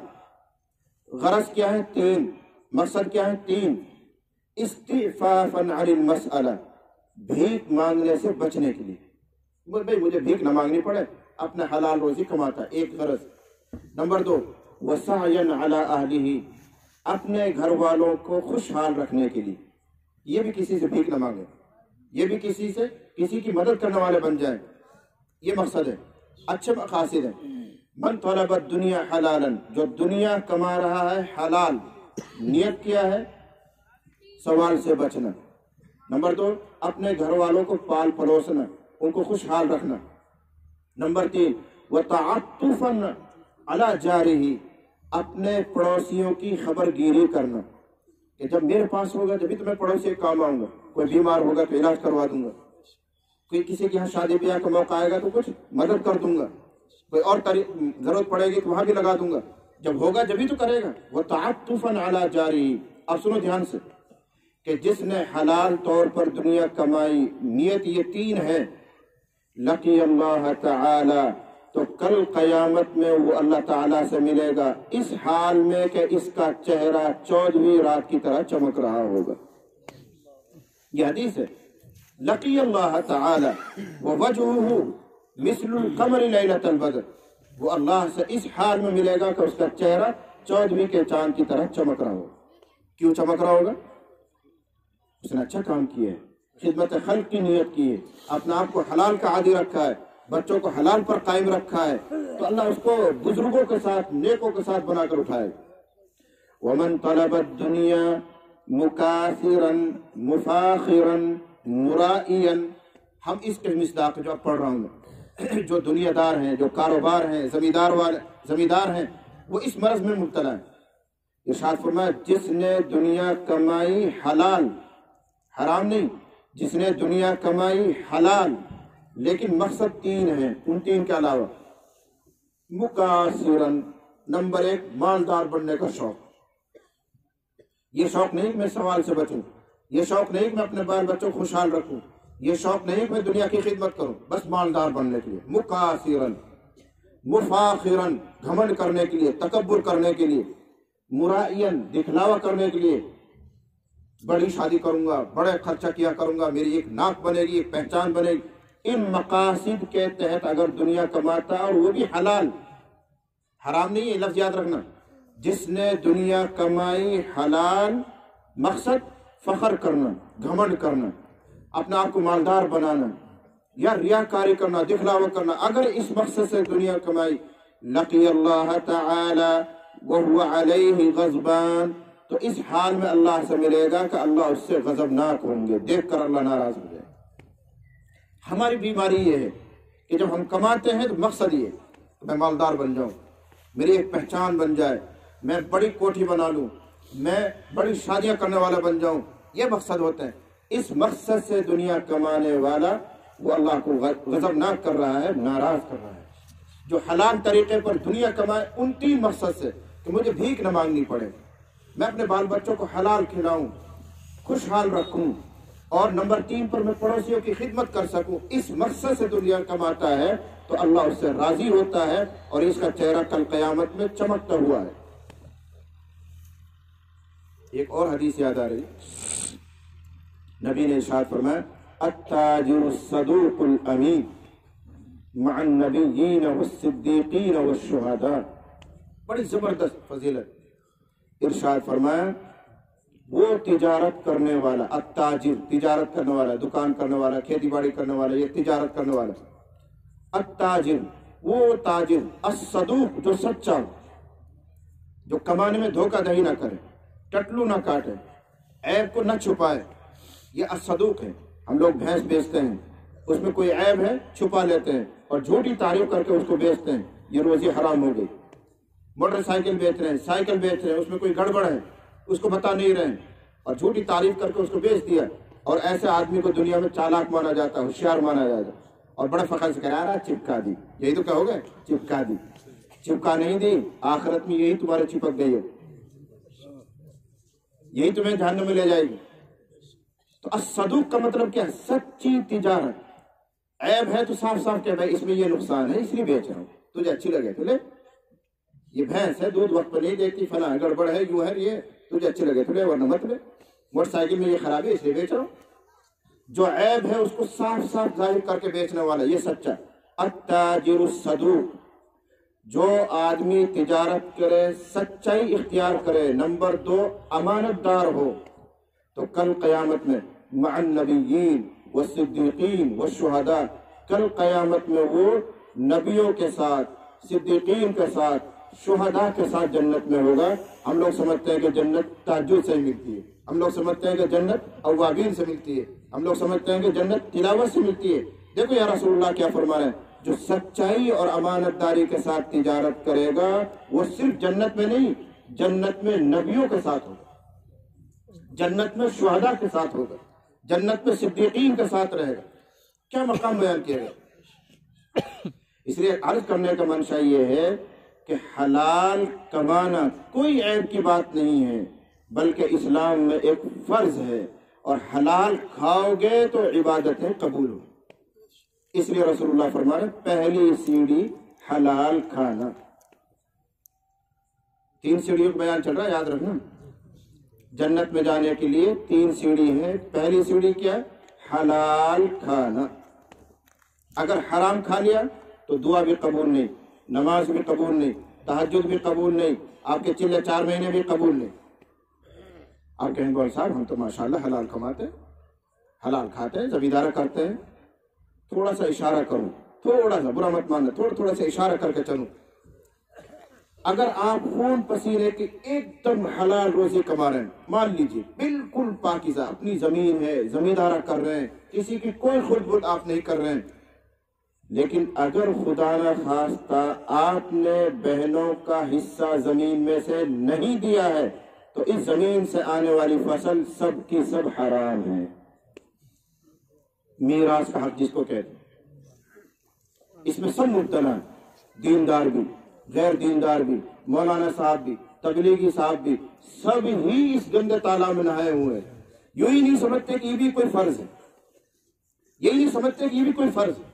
غرض کیا ہے؟ تین، مقصد کیا ہے؟ تین، استعفافا عن المسألہ، بھیک مانگنے سے بچنے کے لیے، بھائی مجھے بھیک نہ مانگنی پڑے، اپنا حلال روزی کماتا، ایک غرض۔ نمبر دو، وسعیا علی اہلہ، اپنے گھر والوں کو خوشحال رکھنے کے لیے، یہ بھی کسی سے بھیک نہ مانگے، یہ بھی کسی کی مدد کرنے والے بن جائیں، یہ مقصد ہے، اچھے مقاصد ہیں۔ من طلب الدنیا حلالا، جو دنیا کما رہا ہے حلال، نیت کیا ہے سوال سے بچنا۔ نمبر دو، اپنے گھر والوں کو پال پلوسنا، ان کو خوشحال رکھنا۔ نمبر تین، وتعطفا علی جارہ، اپنے پڑوسیوں کی خبر گیری کرنا، کہ جب میرے پاس ہوگا جبھی تو میں پڑوسی کے کام آؤں گا، کوئی بیمار ہوگا تو علاج کروا دوں گا، کوئی کسی کے یہاں شادی بیاہ کا موقع آئے گا تو کچھ مدد کر دوں گا، کوئی اور ضرورت پڑے گی تو وہاں بھی لگا دوں گا، جب ہوگا جبھی تو کرے گا۔ وتعطفا علی جارہ، اب سنو دھیان سے کہ جس نے حلال طور پر دنیا کمائی، نیت یہ تین ہے، لقی اللہ تعالی، تو کل قیامت میں وہ اللہ تعالیٰ سے ملے گا اس حال میں کہ اس کا چہرہ 14ویں رات کی طرح چمک رہا ہوگا۔ یہ حدیث ہے، لقی اللہ تعالی ووجہہ مثل القمر لیلۃ البدر، وہ اللہ سے اس حال میں ملے گا کہ اس کا چہرہ 14ویں کے چاند کی طرح چمک رہا ہوگا۔ کیوں چمک رہا ہوگا؟ اس نے اچھا کام کیا ہے، خدمت خلق کی نیت کی ہے، اپنے آپ کو حلال کا عادی رکھا ہے، بچوں کو حلال پر قائم رکھا ہے، تو اللہ اس کو بزرگوں کے ساتھ، نیکوں کے ساتھ بنا کر اٹھائے۔ ومن طلب الدنیا مکاثرا مفاخرا مرائیا، ہم اس کے مصداق جو اب پڑھ رہا ہوں، جو دنیا دار ہیں، جو کاروبار ہیں، زمیندار ہیں، وہ اس مرض میں مبتلا ہے۔ ارشاد فرمایا جس نے دنیا کمائی حلال، حرام نہیں، جس نے دنیا کمائی حلال، لیکن مقصد تین ہیں، ان تین کے علاوہ، مکاثرن، نمبر ایک مالدار بننے کا شوق، یہ شوق نہیں کہ میں سوال سے بچوں، یہ شوق نہیں کہ میں اپنے بال بچوں کو خوشحال رکھوں، یہ شوق نہیں کہ میں دنیا کی خدمت کروں، بس مالدار بننے کے لیے، مکاثرن، مفاخرن، گھمنڈ کرنے کے لیے، تکبر کرنے کے لیے، مرائین، دکھلاوا کرنے کے لیے، بڑی شادی کروں گا، بڑے خرچہ کیا کروں گا، میری ایک ناک بنے گی، ایک پہچان بنے گی۔ ان مقاصد کے تحت اگر دنیا کماتا اور وہ بھی حلال، حرام نہیں ہے، لفظ یاد رکھنا، جس نے دنیا کمائی حلال، مقصد فخر کرنا، گھمنڈ کرنا، اپنے آپ کو مالدار بنانا یا ریاکاری کرنا، دکھلاوا کرنا، اگر اس مقصد سے دنیا کمائی، لقی اللہ تعالی وہو علیہ غضبان، تو اس حال میں اللہ سے ملے گا کہ اللہ اس سے غضبناک ہوں گے، دیکھ کر اللہ ناراض ہو جائے۔ ہماری بیماری یہ ہے کہ جب ہم کماتے ہیں تو مقصد یہ کہ میں مالدار بن جاؤں، میری ایک پہچان بن جائے، میں بڑی کوٹھی بنا لوں، میں بڑی شادیاں کرنے والا بن جاؤں، یہ مقصد ہوتے ہیں۔ اس مقصد سے دنیا کمانے والا وہ اللہ کو غضبناک کر رہا ہے، ناراض کر رہا ہے۔ جو حلال طریقے پر دنیا کمائے ان تین مقصد سے کہ مجھے بھیک نہ مانگنی پڑے، میں اپنے بال بچوں کو حلال کھلاؤں، خوشحال رکھوں، اور نمبر 3 پر میں پڑوسیوں کی خدمت کر سکوں، اس مقصد سے دنیا کماتا ہے تو اللہ اس سے راضی ہوتا ہے اور اس کا چہرہ کل قیامت میں چمکتا ہوا ہے۔ ایک اور حدیث یاد آ رہی، نبی نے ارشاد فرمایا التاجر الصدوق الامین مع النبیین والصدیقین والشہداء، بڑی زبردست فضیلت۔ ارشاد فرمایا وہ تجارت کرنے والا، التاجر تجارت کرنے والا، دکان کرنے والا، کھیتی باڑی کرنے والا، یہ تجارت کرنے والا، التاجر وہ تاجر، الصدوق جو سچا، جو کمانے میں دھوکہ دہی نہ کرے، ٹٹلو نہ کاٹے، عیب کو نہ چھپائے، یہ الصدوق ہے۔ ہم لوگ بھینس بیچتے ہیں، اس میں کوئی عیب ہے چھپا لیتے ہیں اور جھوٹی تعریف کر کے اس کو بیچتے ہیں، یہ روزی حرام ہو گئی۔ موٹر سائیکل بیچ رہے ہیں، سائیکل بیچ رہے ہیں، اس میں کوئی گڑبڑ ہے اس کو بتا نہیں رہے ہیں اور جھوٹی تعریف کر کے اس کو بیچ دیا، اور ایسے آدمی کو دنیا میں چالاک مانا جاتا ہے، ہوشیار مانا جاتا ہے، اور بڑے فخر سے کہہ رہا ہے چپکا دی، یہی تو کہو گے، چپکا دی، چپکا نہیں دی، آخرت میں یہی تمہارے چپک گئی ہے، یہی تمہیں جہنم میں لے جائے گی۔ تو الصدوق کا مطلب کیا ہے؟ سچی تجارت، عیب ہے تو صاف صاف کہ بھائی اس میں یہ نقصان ہے اس لیے بیچ رہا ہوں، تجھے اچھی لگے تو لے، یہ بھینس ہے دودھ وقت پہ نہیں دیتی، فلاں گڑبڑ ہے، یوں ہے، یہ تجھے اچھی لگے تو لے ورنہ مت لے، موٹر سائیکل میں یہ خرابی ہے اس لیے بیچ رہا ہوں۔ جو عیب ہے اس کو صاف صاف ظاہر کر کے بیچنے والا، یہ سچا۔ التاجر الصدوق، جو آدمی تجارت کرے، سچائی اختیار کرے، نمبر 2 امانت دار ہو، تو کل قیامت میں مع النبیین والصدیقین والشہداء، کل قیامت میں وہ نبیوں کے ساتھ، صدیقین کے ساتھ، شہداء کے ساتھ جنت میں ہوگا۔ ہم لوگ سمجھتے ہیں کہ جنت تہجد سے ملتی ہے، ہم لوگ سمجھتے ہیں کہ جنت اوابین سے ملتی ہے، ہم لوگ سمجھتے ہیں کہ جنت تلاوت سے ملتی ہے۔ دیکھو یا رسول اللہ کیا فرما رہے ہیں، جو سچائی اور امانت داری کے ساتھ تجارت کرے گا وہ صرف جنت میں نہیں، جنت میں نبیوں کے ساتھ ہوگا، جنت میں شہداء کے ساتھ ہوگا، جنت میں صدیقین کے ساتھ رہے گا۔ کیا مقام بیان کیا گیا؟ اس لیے عرض کرنے کا منشا یہ ہے کہ حلال کمانا کوئی عیب کی بات نہیں ہے، بلکہ اسلام میں ایک فرض ہے، اور حلال کھاؤ گے تو عبادتیں قبول ہوں۔ اس لیے رسول اللہ فرما رہے ہیں پہلی سیڑھی حلال کھانا۔ 3 سیڑھیوں کا بیان چل رہا ہے، یاد رکھنا، جنت میں جانے کے لیے 3 سیڑھی ہیں۔ پہلی سیڑھی کیا ہے؟ حلال کھانا۔ اگر حرام کھا لیا تو دعا بھی قبول نہیں، نماز بھی قبول نہیں، تہجد بھی قبول نہیں، آپ کے چلے 4 مہینے بھی قبول نہیں۔ آپ کہیں گے صاحب ہم تو ماشاءاللہ حلال کماتے ہیں، حلال کھاتے ہیں، زمیندارہ کرتے ہیں، تھوڑا سا اشارہ کروں، تھوڑا سا برا مت ماننا، تھوڑا سا اشارہ کر کے چلوں۔ اگر آپ خون پسینے کی ایک دم حلال روزی کما رہے ہیں، مان لیجئے بالکل پاکیزہ، اپنی زمین ہے، زمیندارہ کر رہے ہیں، کسی کی کوئی خود بد آپ نہیں کر رہے ہیں، لیکن اگر خدا نہ خواستہ آپ نے بہنوں کا حصہ زمین میں سے نہیں دیا ہے تو اس زمین سے آنے والی فصل سب کی سب حرام ہے۔ میراث کا حق جس کو کہتے ہیں، اس میں سب مبتلا ہیں، دیندار بھی، غیر دیندار بھی، مولانا صاحب بھی، تبلیغی صاحب بھی، سب ہی اس گندے تالاب میں نہائے ہوئے ہیں۔ یوں ہی نہیں سمجھتے کہ یہ بھی کوئی فرض ہے، یہی نہیں سمجھتے کہ یہ بھی کوئی فرض ہے۔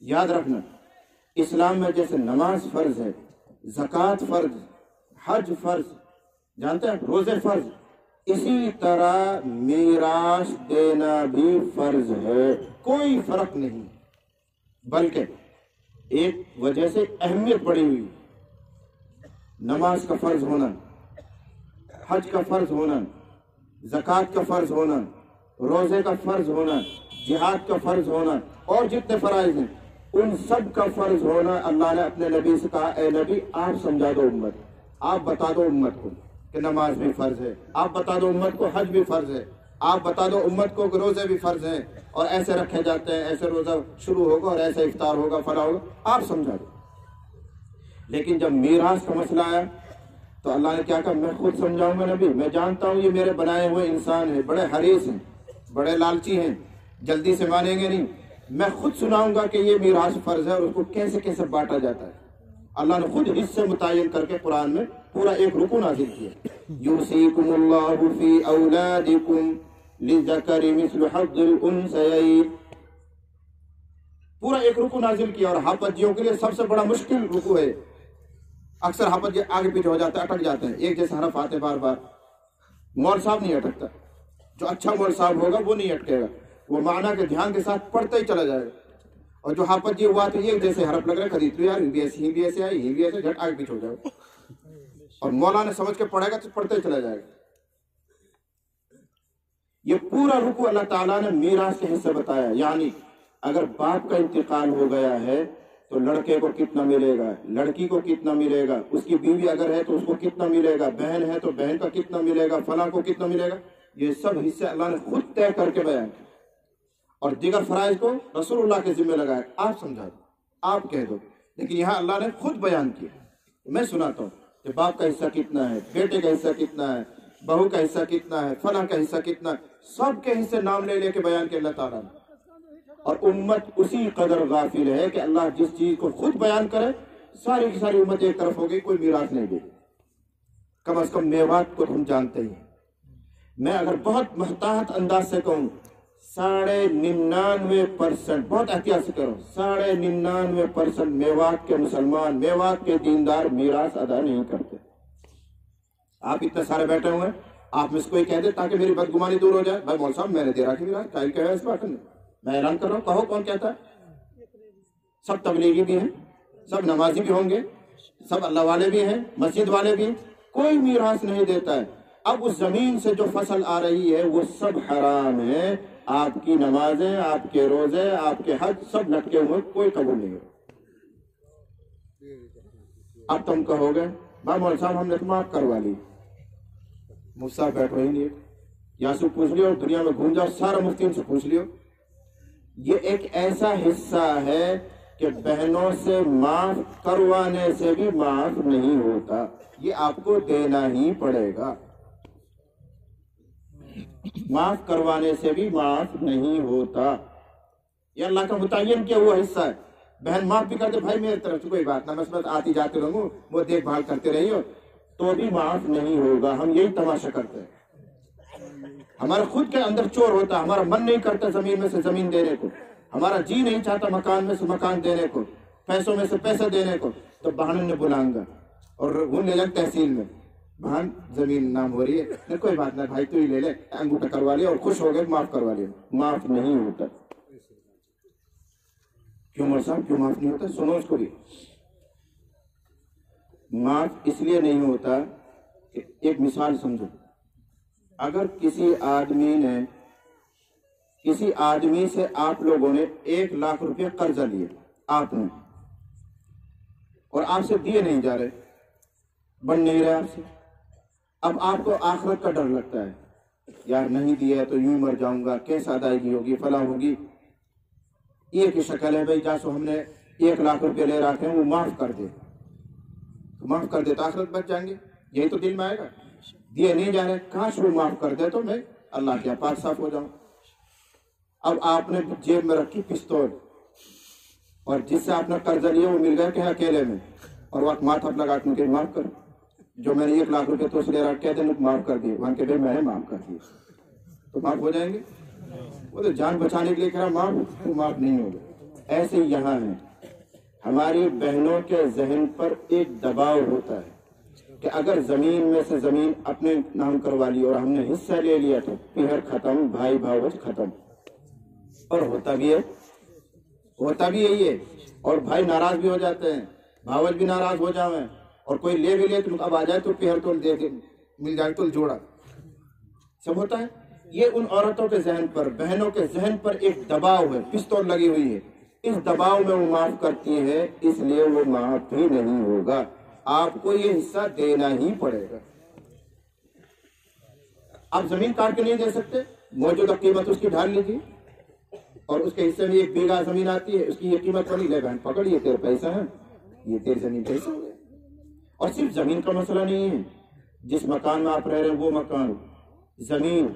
یاد رکھنا، اسلام میں جیسے نماز فرض ہے، زکوٰۃ فرض، حج فرض، جانتے ہیں روزے فرض، اسی طرح میراث دینا بھی فرض ہے، کوئی فرق نہیں، بلکہ ایک وجہ سے اہمیت بڑھی ہوئی، نماز کا فرض ہونا، حج کا فرض ہونا، زکوٰۃ کا فرض ہونا، روزے کا فرض ہونا، جہاد کا فرض ہونا، اور جتنے فرائض ہیں ان سب کا فرض ہونا۔ اللہ نے اپنے نبی سے کہا اے نبی آپ سمجھا دو امت، آپ بتا دو امت کو کہ نماز بھی فرض ہے، آپ بتا دو امت کو حج بھی فرض ہے، آپ بتا دو امت کو کہ روزے بھی فرض ہیں، اور ایسے رکھے جاتے ہیں، ایسے روزہ شروع ہوگا اور ایسے افطار ہوگا، فلاں ہوگا، آپ سمجھا دو۔ لیکن جب میراث کا مسئلہ آیا تو اللہ نے کیا کہا، میں خود سمجھاؤں گا نبی، میں جانتا ہوں یہ میرے بنائے ہوئے انسان ہیں، بڑے حریص ہیں، بڑے لالچی ہیں، جلدی سے مانیں گے نہیں، میں خود سناؤں گا کہ یہ میراث فرض ہے اور اس کو کیسے کیسے بانٹا جاتا ہے۔ اللہ نے خود حصے متعین کر کے قرآن میں پورا ایک رکو نازل کیا، یوصیکم اللہ فی اولادکم للذکر مثل حظ الانثیین، پورا ایک رکو نازل کیا. اور حافظیوں کے لیے سب سے بڑا مشکل رکو ہے. اکثر حافظ آگے پیچھے ہو جاتے ہیں، اٹک جاتے ہیں، ایک جیسے حرف آتے بار بار. مول صاحب نہیں اٹکتا، جو اچھا مول صاحب ہوگا وہ نہیں اٹکے گا، وہ معنی کے دھیان کے ساتھ پڑھتا ہی چلا جائے گا. اور جو حافظ جی ہوا تو ایک جیسے حرف لگ رہا ہے، خرید تو یار ہی بھی ایسے آئی، ہی بھی ایسے، جھٹ آگے پیچھے ہو جائے گا. اور مولانا سمجھ کے پڑھے گا تو پڑھتا ہی چلا جائے گا. یہ پورا رکو اللہ تعالیٰ نے میراث کے حصے بتایا. یعنی اگر باپ کا انتقال ہو گیا ہے تو لڑکے کو کتنا ملے گا، لڑکی کو کتنا ملے گا، اس کی بیوی اگر ہے تو اس کو کتنا ملے گا، بہن ہے تو بہن کا کتنا ملے گا، فلاں کو کتنا ملے گا. یہ سب حصے اللہ نے خود طے کر کے بیان کیا. اور دیگر فرائض کو رسول اللہ کے ذمہ لگایا، آپ سمجھا دو، آپ کہہ دو. لیکن یہاں اللہ نے خود بیان کیا. میں سناتا ہوں کہ باپ کا حصہ کتنا ہے، بیٹے کا حصہ کتنا ہے، بہو کا حصہ کتنا ہے، فلاں کا حصہ کتنا ہے. سب کے حصے نام لے لے کے بیان کیا اللہ تعالیٰ نے. اور امت اسی قدر غافل ہے کہ اللہ جس چیز کو خود بیان کرے ساری کی ساری امت ایک طرف ہو گئی، کوئی میراث نہیں دے. کم از کم میوات کو ہم جانتے ہیں. میں اگر بہت محتاط انداز سے کہوں 99%، بہت احتیاط سے کرو، 99% میوات کے مسلمان، میوات کے دیندار میراث ادا نہیں کرتے. آپ اتنے سارے بیٹھے ہوئے ہیں، آپ میں سے کوئی کہہ دے تاکہ میری بدگمانی دور ہو جائے، بھائی مول صاحب میں نے دے رہا کہ میراث کیا کہا ہے اس بات میں، میں اعلان کر رہا ہوں، کہو کون کہتا ہے. سب تبلیغی بھی ہیں، سب نمازی بھی ہوں گے، سب اللہ والے بھی ہیں، مسجد والے بھی ہیں، کوئی میراث نہیں دیتا ہے. اب اس زمین سے جو فصل آ رہی ہے وہ سب حرام ہے. آپ کی نمازیں، آپ کے روزے، آپ کے حج سب لٹکے ہوئے، کوئی قبول نہیں ہو. اب تم کہو گے بھائی مول صاحب ہم نے تو معاف کروا لی. مجھ سے بیٹھو ہی نہیں، یہاں سے پوچھ لیو، دنیا میں گھوم جاؤ، سارا مفتیوں سے پوچھ لیو. یہ ایک ایسا حصہ ہے کہ بہنوں سے معاف کروانے سے بھی معاف نہیں ہوتا، یہ آپ کو دینا ہی پڑے گا. معاف کروانے سے بھی معاف نہیں ہوتا. یہ اللہ کا متعین کیا ہوا حصہ ہے. بہن معاف بھی کرتے، بھائی میری طرف سے کوئی بات نہ، میں آتی جاتے رہوں، وہ دیکھ بھال کرتے رہی ہو، تو بھی معاف نہیں ہوگا. ہم یہی تماشا کرتے ہیں. ہمارے خود کے اندر چور ہوتا ہے، ہمارا من نہیں کرتا زمین میں سے زمین دینے کو، ہمارا جی نہیں چاہتا مکان میں سے مکان دینے کو، پیسوں میں سے پیسے دینے کو. تو بہن نے بلائیں گا اور وہ لے جائیں تحصیل میں، بہن زمین نام ہو رہی ہے، کوئی بات نہیں بھائی تو ہی لے لے، انگوٹھا کروا لیا اور خوش ہو گئے، معاف کروا لیا. معاف نہیں ہوتا. کیوں مول صاحب کیوں معاف نہیں ہوتا؟ سنو اس کو بھی. معاف اس لیے نہیں ہوتا کہ ایک مثال سمجھو. اگر کسی آدمی سے آپ لوگوں نے 1 لاکھ روپے قرضہ لیے آپ نے، اور آپ سے دیے نہیں جا رہے، بن نہیں رہے آپ سے. اب آپ کو آخرت کا ڈر لگتا ہے، یار نہیں دیا تو یوں مر جاؤں گا، کیسا ادائیگی ہوگی، فلاں ہوگی. یہ کی شکل ہے بھائی جاسو ہم نے 1 لاکھ روپے لے رکھے ہیں، وہ معاف کر دے، تو معاف کر دے تو آخرت بچ جائیں گے. یہی تو دل میں آئے گا. دیے نہیں جا رہے، کاش وہ معاف کر دے تو میں اللہ کے پاک صاف ہو جاؤں. اب آپ نے جیب میں رکھی پستول، اور جس سے آپ نے قرضہ لیا وہ مل گیا کہ اکیلے میں، اور وقت ماتھا لگا کے معاف کر، جو میں نے 1 لاکھ روپے تو لے رہا کہتے ہیں معاف کر دیے، وہاں کے بھائی میں نے معاف کر دیے، تو معاف ہو جائیں گے. وہ تو جان بچانے کے لیے کہہ رہا معاف، تو معاف نہیں ہوگا. ایسے یہاں ہے، ہماری بہنوں کے ذہن پر ایک دباؤ ہوتا ہے کہ اگر زمین میں سے زمین اپنے نام کروا لی اور ہم نے حصہ لے لیا تو پیہر ختم، بھائی بھاوج ختم. اور ہوتا بھی یہی ہے. اور بھائی ناراض بھی ہو جاتے ہیں، بھاوج بھی ناراض ہو جاویں، اور کوئی لے بھی لے تو اب آ جائے تو پیہر تول دے کے مل جائے تو جوڑا سب ہوتا ہے. یہ ان عورتوں کے ذہن پر، بہنوں کے ذہن پر ایک دباؤ ہے، پستول لگی ہوئی ہے. اس دباؤ میں وہ معاف کرتی ہے، اس لیے وہ معاف بھی نہیں ہوگا. آپ کو یہ حصہ دینا ہی پڑے گا. آپ زمین کاٹ کے نہیں دے سکتے، موجودہ قیمت اس کی ڈھال لیجیے، اور اس کے حصے میں 1 بیگھہ زمین آتی ہے، اس کی یہ قیمت بنی، لے بہن پکڑ، یہ تیرے پیسہ ہے، یہ تیری زمین پیسہ ہو گیا. اور صرف زمین کا مسئلہ نہیں ہے، جس مکان میں آپ رہ رہے ہیں وہ مکان، زمین،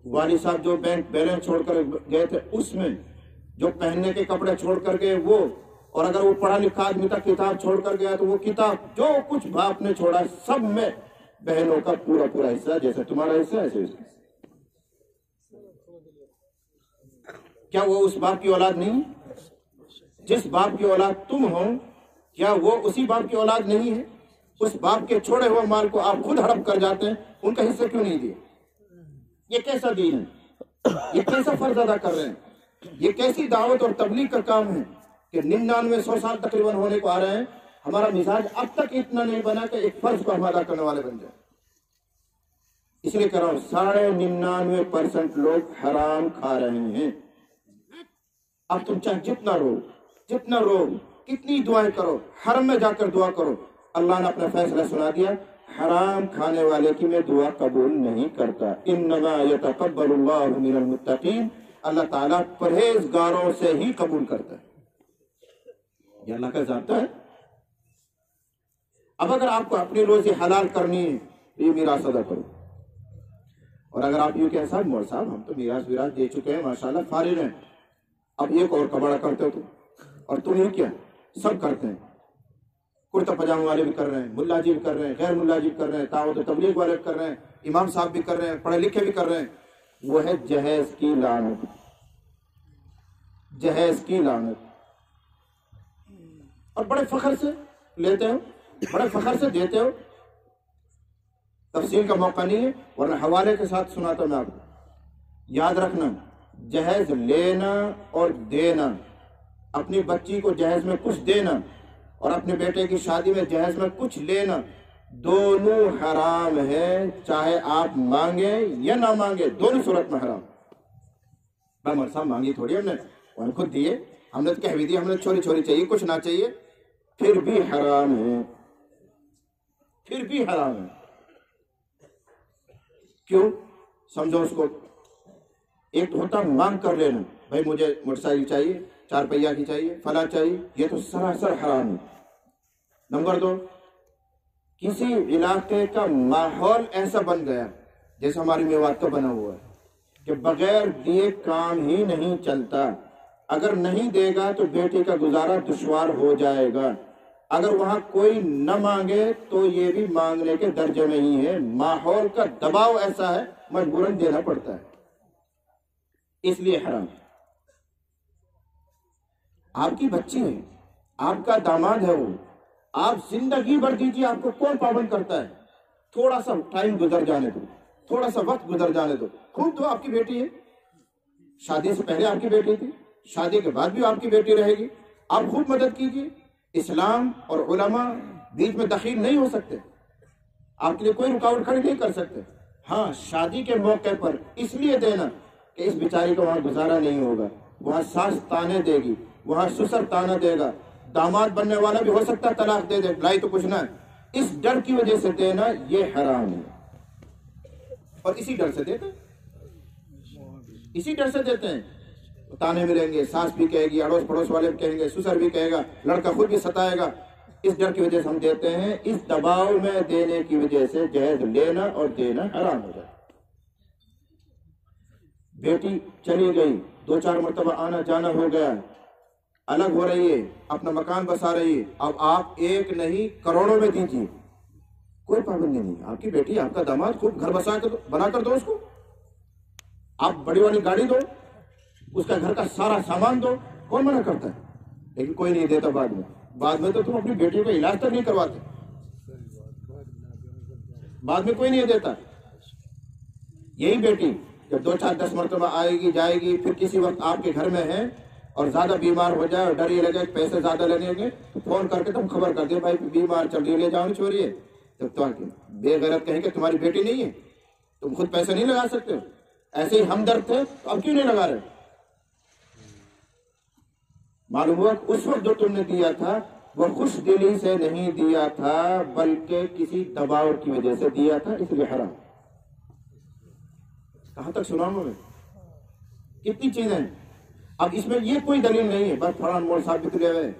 والد صاحب جو بینک بیلنس چھوڑ کر گئے تھے اس میں، جو پہننے کے کپڑے چھوڑ کر گئے وہ، اور اگر وہ پڑھا لکھا آدمی تک کتاب چھوڑ کر گیا تو وہ کتاب جو کچھ باپ نے چھوڑا سب میں بہنوں کا پورا پورا حصہ، جیسے تمہارا حصہ ایسے اس کا۔ کیا وہ اس باپ کی اولاد نہیں؟ جس باپ کی اولاد تم ہو، کیا وہ اسی باپ کی اولاد نہیں ہے؟ اس باپ کے چھوڑے ہوئے مال کو آپ خود ہڑپ کر جاتے ہیں، ان کا حصہ کیوں نہیں دیا؟ یہ کیسا دین ہے؟ یہ کیسا فرض ادا کر رہے ہیں؟ یہ کیسی دعوت اور تبلیغ کا کام ہے کہ 99-100 سال تقریباً ہونے کو آ رہے ہیں، ہمارا مزاج اب تک اتنا نہیں بنا کہ ایک فرض کو ہم ادا کرنے والے بن جائیں۔ اس لیے کہہ رہا ہوں 99.99% لوگ حرام کھا رہے ہیں۔ اب تم چاہے جتنا رو، کتنی دعائیں کرو، حرم میں جا کر دعا کرو، اللہ نے اپنا فیصلہ سنا دیا، حرام کھانے والے کی میں دعا قبول نہیں کرتا۔ انما یتقبل اللہ من المتقین، اللہ تعالیٰ پرہیزگاروں سے ہی قبول کرتا ہے، یہ اللہ کا ذات ہے۔ اب اگر آپ کو اپنی روزی حلال کرنی ہے تو یہ میراث ادا کرو، اور اگر آپ یوں کہ صاحب مول صاحب ہم تو میراث دے چکے ہیں، ماشاءاللہ فارغ ہیں، اب ایک اور کباڑا کرتے ہو تو، اور تم یہ کیا سب کرتے ہیں، کرتا پجامہ والے بھی کر رہے ہیں، ملا جی بھی کر رہے ہیں، غیر ملا جی بھی کر رہے ہیں، دعوت و تبلیغ والے بھی کر رہے ہیں، امام صاحب بھی کر رہے ہیں، پڑھے لکھے بھی کر رہے ہیں۔ وہ ہے جہیز کی لعنت، جہیز کی لعنت۔ اور بڑے فخر سے لیتے ہو، بڑے فخر سے دیتے ہو۔ تفصیل کا موقع نہیں ہے ورنہ حوالے کے ساتھ سناتا میں آپ کو۔ یاد رکھنا، جہیز لینا اور دینا، اپنی بچی کو جہیز میں کچھ دینا اور اپنے بیٹے کی شادی میں جہیز میں کچھ لینا، دونوں حرام ہے، چاہے آپ مانگیں یا نہ مانگیں، دونوں صورت میں حرام۔ بھائی صاحب مانگی تھوڑی ہم نے، اور خود دیے، ہم نے کہہ بھی دیا، ہم نے چھوڑی چاہیے، کچھ نہ چاہیے، پھر بھی حرام ہے، پھر بھی حرام ہے۔ کیوں؟ سمجھو اس کو، ایک تو ہوتا مانگ کر لینا، بھائی مجھے موٹر سائیکل چاہیے، 4 پہیہ کی چاہیے، فلاں چاہیے، یہ تو سراسر حرام ہے۔ نمبر 2، کسی علاقے کا ماحول ایسا بن گیا جیسے ہماری میوات کا بنا ہوا ہے کہ بغیر دیے کام ہی نہیں چلتا۔ اگر نہیں دے گا تو بیٹے کا گزارا دشوار ہو جائے گا، اگر وہاں کوئی نہ مانگے تو یہ بھی مانگنے کے درجے میں ہی ہے۔ ماحول کا دباؤ ایسا ہے، مجبوراً دینا پڑتا ہے، اس لیے حرام۔ آپ کی بچی ہے، آپ کا داماد ہے، وہ آپ زندگی بھر دیجیے، آپ کو کون پابند کرتا ہے؟ تھوڑا سا ٹائم گزر جانے دو، تھوڑا سا وقت گزر جانے دو، خوب تو آپ کی بیٹی ہے، شادی سے پہلے آپ کی بیٹی تھی، شادی کے بعد بھی آپ کی بیٹی رہے گی، آپ خوب مدد کیجیے۔ اسلام اور علماء بیچ میں دخیل نہیں ہو سکتے، آپ کے لیے کوئی رکاوٹ کھڑی نہیں کر سکتے۔ ہاں شادی کے موقع پر اس لیے دینا کہ اس بیچاری کو وہاں گزارا نہیں ہوگا، وہاں ساس تانے دے گی، وہاں سسر تانا دے گا، داماد بننے والا بھی ہو سکتا ہے طلاق دے دے، لائی تو کچھ نہ ہے، اس ڈر کی وجہ سے دینا یہ حرام ہے۔ اور اسی ڈر سے دیتے ہیں، اسی ڈر سے دیتے ہیں، تانے ملیں گے، ساس بھی کہے گی، اڑوس پڑوس والے بھی کہیں گے، سسر بھی کہے گا، لڑکا خود بھی ستائے گا، اس ڈر کی وجہ سے ہم دیتے ہیں۔ اس دباؤ میں دینے کی وجہ سے جہیز لینا اور دینا حرام ہو جائے۔ بیٹی چلی گئی، 2-4 مرتبہ آنا جانا ہو گیا، الگ ہو رہی ہے، اپنا مکان بسا رہی ہے، اب آپ ایک نہیں کروڑوں میں دیجیے، کوئی پابندی نہیں۔ آپ کی بیٹی، آپ کا داماد، خوب گھر بنا کر دو اس کو، آپ بڑی والی گاڑی دو، اس کا گھر کا سارا سامان دو، کون منع کرتا ہے؟ لیکن کوئی نہیں دیتا بعد میں تو تم اپنی بیٹیوں کا علاج تک نہیں کرواتے، بعد میں کوئی نہیں دیتا۔ یہی بیٹی جب 2-4-10 مرتبہ آئے گی جائے گی، پھر کسی وقت آپ کے گھر میں ہے اور زیادہ بیمار ہو جائے اور ڈر یہ لگے پیسے زیادہ لگیں گے، تو فون کر کے تم خبر کر دیں، بھائی بیمار چل رہی ہے، لے جاؤ نہیں چھوڑیے، جب تو بے غیرت کہیں کہ تمہاری بیٹی نہیں ہے، تم خود پیسے نہیں لگا سکتے، ایسے ہی ہمدرد تھے تو اب کیوں نہیں لگا رہے؟ معلوم ہوا اس وقت جو تم نے دیا تھا وہ خوش دلی سے نہیں دیا تھا بلکہ کسی دباؤ کی وجہ سے دیا تھا، اس لیے حرام۔ کہاں تک سناؤں میں؟ کتنی چیزیں ہیں۔ اب اس میں یہ کوئی دلیل نہیں ہے بس فلاں مول صاحب بھی تو لے رہے،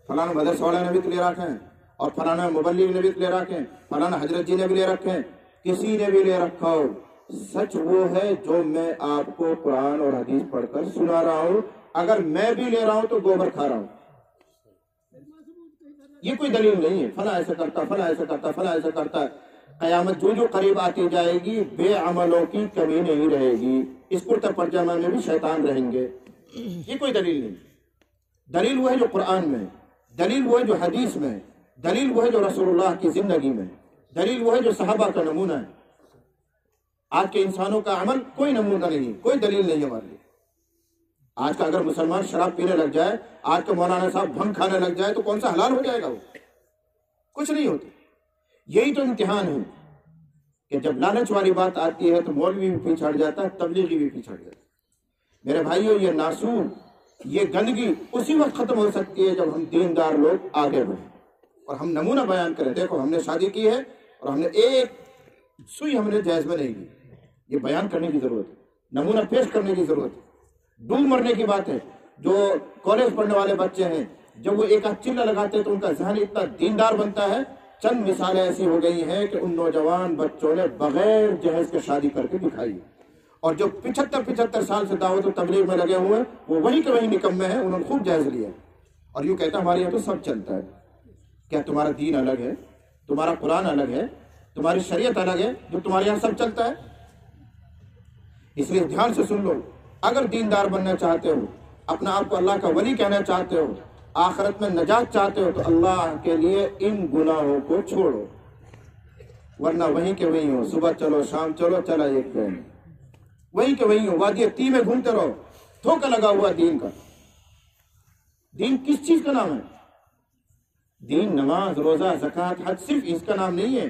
فلاں مدرسہ والے نے بھی تو لے رکھے ہیں، اور فلاں مبلغ نے بھی لے رکھے ہیں، فلاں حضرت جی نے بھی لے رکھے ہیں، کسی نے بھی لے رکھا ہو، سچ وہ ہے جو میں آپ کو قرآن اور حدیث پڑھ کر سنا رہا ہوں۔ اگر میں بھی لے رہا ہوں تو گوبر کھا رہا ہوں، یہ کوئی دلیل نہیں ہے، فلاں ایسا کرتا، فلاں ایسا کرتا، فلاں ایسا کرتا ہے۔ قیامت جو قریب آتی جائے گی بے عملوں کی کمی نہیں رہے گی، اس کرتا پرجامہ میں بھی شیطان رہیں گے۔ یہ کوئی دلیل نہیں۔ دلیل وہ ہے جو قرآن میں ہے، دلیل وہ ہے جو حدیث میں ہے، دلیل وہ ہے جو رسول اللہ کی زندگی میں، دلیل وہ ہے جو صحابہ کا نمونہ ہے۔ آج کے انسانوں کا عمل کوئی نمونہ نہیں، کوئی دلیل نہیں ہمارے لیے۔ آج کا اگر مسلمان شراب پینے لگ جائے، آج کا مولانا صاحب بھنگ کھانے لگ جائے تو کون سا حلال ہو جائے گا؟ وہ کچھ نہیں ہوتا۔ یہی تو امتحان ہے کہ جب لالچ والی بات آتی ہے تو مولوی بھی پیچھے ہٹ جاتا ہے، تبلیغی بھی پیچھے ہٹ جاتا ہے۔ میرے بھائیو، یہ ناسور، یہ گندگی اسی وقت ختم ہو سکتی ہے جب ہم دیندار لوگ آگے بڑھیں اور ہم نمونہ بیان کریں۔ دیکھو، ہم نے شادی کی ہے اور ہم نے ایک سوئی ہم نے جائز میں نہیں لی، یہ بیان کرنے کی ضرورت ہے، نمونہ پیش کرنے کی ضرورت ہے۔ ڈوب مرنے کی بات ہے۔ جو کالج پڑھنے والے بچے ہیں، جب وہ ایک آدھ چلہ لگاتے ہیں تو ان کا ذہن اتنا دیندار بنتا ہے۔ چند مثالیں ایسی ہو گئی ہیں کہ ان نوجوان بچوں نے بغیر جہیز کے شادی کر کے دکھائی، اور جو 75 سال سے دعوت و تبلیغ میں لگے ہوئے ہیں وہ وہی کے وہی نکمے ہیں، انہوں نے خوب جائز لیا اور یوں کہتا ہمارے یہاں تو سب چلتا ہے۔ کیا تمہارا دین الگ ہے؟ تمہارا قرآن الگ ہے؟ تمہاری شریعت الگ ہے جو تمہارے یہاں سب چلتا ہے؟ اس لیے دھیان سے سن لو، اگر دیندار بننا چاہتے ہو، اپنا آپ کو اللہ کا ولی کہنا چاہتے ہو، آخرت میں نجات چاہتے ہو، تو اللہ کے لیے ان گناہوں کو چھوڑو، ورنہ وہیں کے وہیں ہو۔ صبح چلو، شام چلو، چلا ایک ٹرین، وہیں کے وہیں ہو، وادی تی میں گھومتے رہو، دھوکہ لگا ہوا دین کا۔ دین کس چیز کا نام ہے؟ دین نماز، روزہ، زکوٰۃ، حج، صرف اس کا نام نہیں ہے۔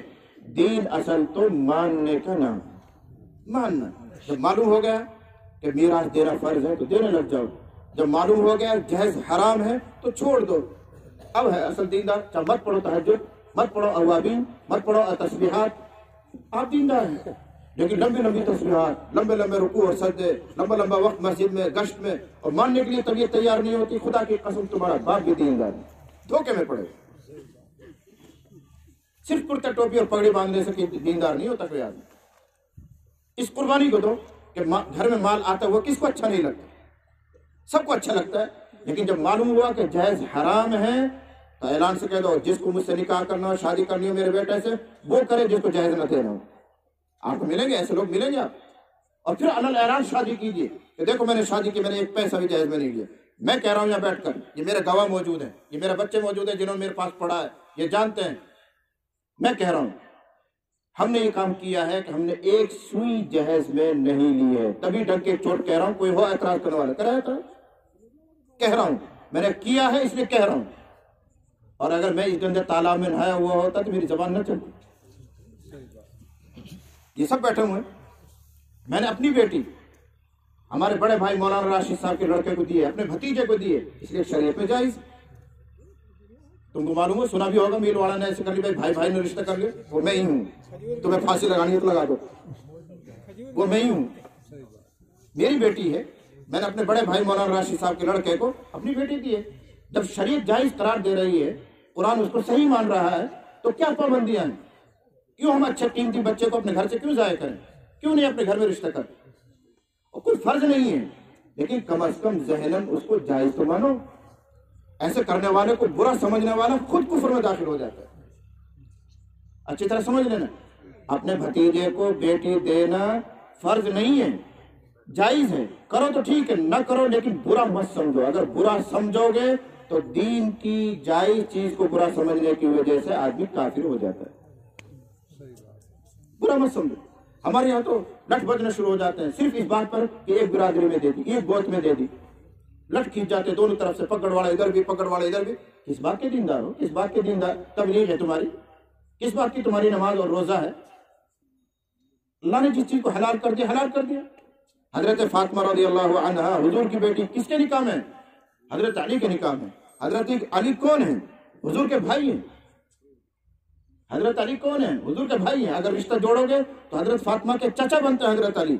دین اصل تو ماننے کا نام، ماننا۔ جب معلوم ہو گیا کہ میراث دینا فرض ہے تو دینے لگ جاؤ، جب معلوم ہو گیا جہیز حرام ہے تو چھوڑ دو۔ اب ہے اصل دیندار۔ چاہے مت پڑھو تہجد، مت پڑھو اوابین، مت پڑھو تسبیحات، آپ دیندار ہیں، لیکن لمبی لمبی تسبیحات، لمبے لمبے رکوع اور سجدے، لمبا لمبا وقت مسجد میں گشت میں، اور ماننے کے لیے طبیعت تیار نہیں ہوتی۔ خدا کی قسم تمہارا باپ بھی دیندار ہے، دھوکے میں پڑے۔ صرف کرتا ٹوپی اور پگڑی باندھنے سے دیندار نہیں ہوتا کوئی آدمی۔ اس قربانی کو دو کہ گھر میں مال آتا ہے، وہ کس کو اچھا نہیں لگتا؟ سب کو اچھا لگتا ہے، لیکن جب معلوم ہوا کہ جائز حرام ہے تو اعلان سے کہہ دو، جس کو مجھ سے نکاح کرنا ہو، شادی کرنی ہو میرے بیٹے سے، وہ کرے جس کو جائز نہ دینا ہو۔ آپ کو ملیں گے ایسے لوگ، ملیں گے آپ؟ اور پھر علل اعلان شادی کیجیے کہ دیکھو میں نے شادی کی، میں نے ایک پیسہ بھی جائز میں نہیں لیا۔ میں کہہ رہا ہوں یہاں بیٹھ کر، یہ میرے گواہ موجود ہیں، یہ میرے بچے موجود ہیں جنہوں نے میرے پاس پڑھا ہے، یہ جانتے ہیں، میں کہہ رہا ہوں ہم نے یہ کام کیا ہے کہ ہم نے ایک سوئی جہیز میں نہیں لی ہے۔ تبھی ڈنگ کے چوٹ کہہ رہا ہوں، کوئی ہو اعتراض کرنے والا کرے اعتراض، کہہ رہا ہوں میں نے کیا ہے اس لیے کہہ رہا ہوں۔ اور اگر میں اس گندے تالاب میں نہایا ہوا ہوتا تو میری زبان نہ چلتی۔ یہ سب بیٹھے ہوئے ہیں، میں نے اپنی بیٹی ہمارے بڑے بھائی مولانا راشد صاحب کے لڑکے کو دیے، اپنے بھتیجے کو دیے، اس لیے شریعت میں جائز۔ تم کو معلوم ہو، سنا بھی ہوگا میل والا نے ایسے کر لی، بھائی بھائی نے رشتہ کر لیا، وہ میں ہی ہوں، تمہیں پھانسی لگانی ہے تو لگا دو، وہ میں ہی ہوں، میری بیٹی ہے۔ میں نے اپنے بڑے بھائی مولانا راشد صاحب کے لڑکے کو اپنی بیٹی دی ہے۔ جب شریعت جائز قرار دے رہی ہے، قرآن اس کو صحیح مان رہا ہے، تو کیا پابندیاں ہیں؟ کیوں ہم اچھے قیمتی بچے کو اپنے گھر سے کیوں ضائع کریں؟ کیوں نہیں اپنے گھر میں رشتہ کریں؟ اور کوئی فرض نہیں ہے، لیکن کم از کم ذہناً اس کو جائز تو مانو۔ ایسے کرنے والے کو برا سمجھنے والا خود کفر میں داخل ہو جاتا ہے۔ اچھی طرح سمجھ لینا، اپنے بھتیجے کو بیٹی دینا فرض نہیں ہے، جائز ہے، کرو تو ٹھیک ہے، نہ کرو لیکن برا مت سمجھو۔ اگر برا سمجھو گے تو دین کی جائز چیز کو برا سمجھنے کی وجہ سے آدمی کافر ہو جاتا ہے۔ برا مت سمجھو۔ ہمارے یہاں تو لٹ بجنے شروع ہو جاتے ہیں صرف اس بات پر کہ ایک برادری میں دے دی، ایک گوت میں دے دی، لٹ کھینچ جاتے دونوں طرف سے، پکڑ والا ادھر بھی، پکڑ والا ادھر بھی۔ کس بات کے دیندار ہو؟ کس بات کے دیندار تبلیغ ہے تمہاری؟ کس بات کی تمہاری نماز اور روزہ ہے؟ اللہ نے جس چیز کو حلال کر دیا، حلال کر دیا۔ حضرت فاطمہ رضی اللہ عنہ حضور کی بیٹی، کس کے نکاح میں؟ حضرت علی کے نکاح میں۔ حضرت علی کون ہیں؟ حضور کے بھائی ہیں۔ حضرت علی کون ہیں؟ حضور کے بھائی ہیں۔ اگر رشتہ جوڑو گے تو حضرت فاطمہ کے چچا بنتے ہیں حضرت علی۔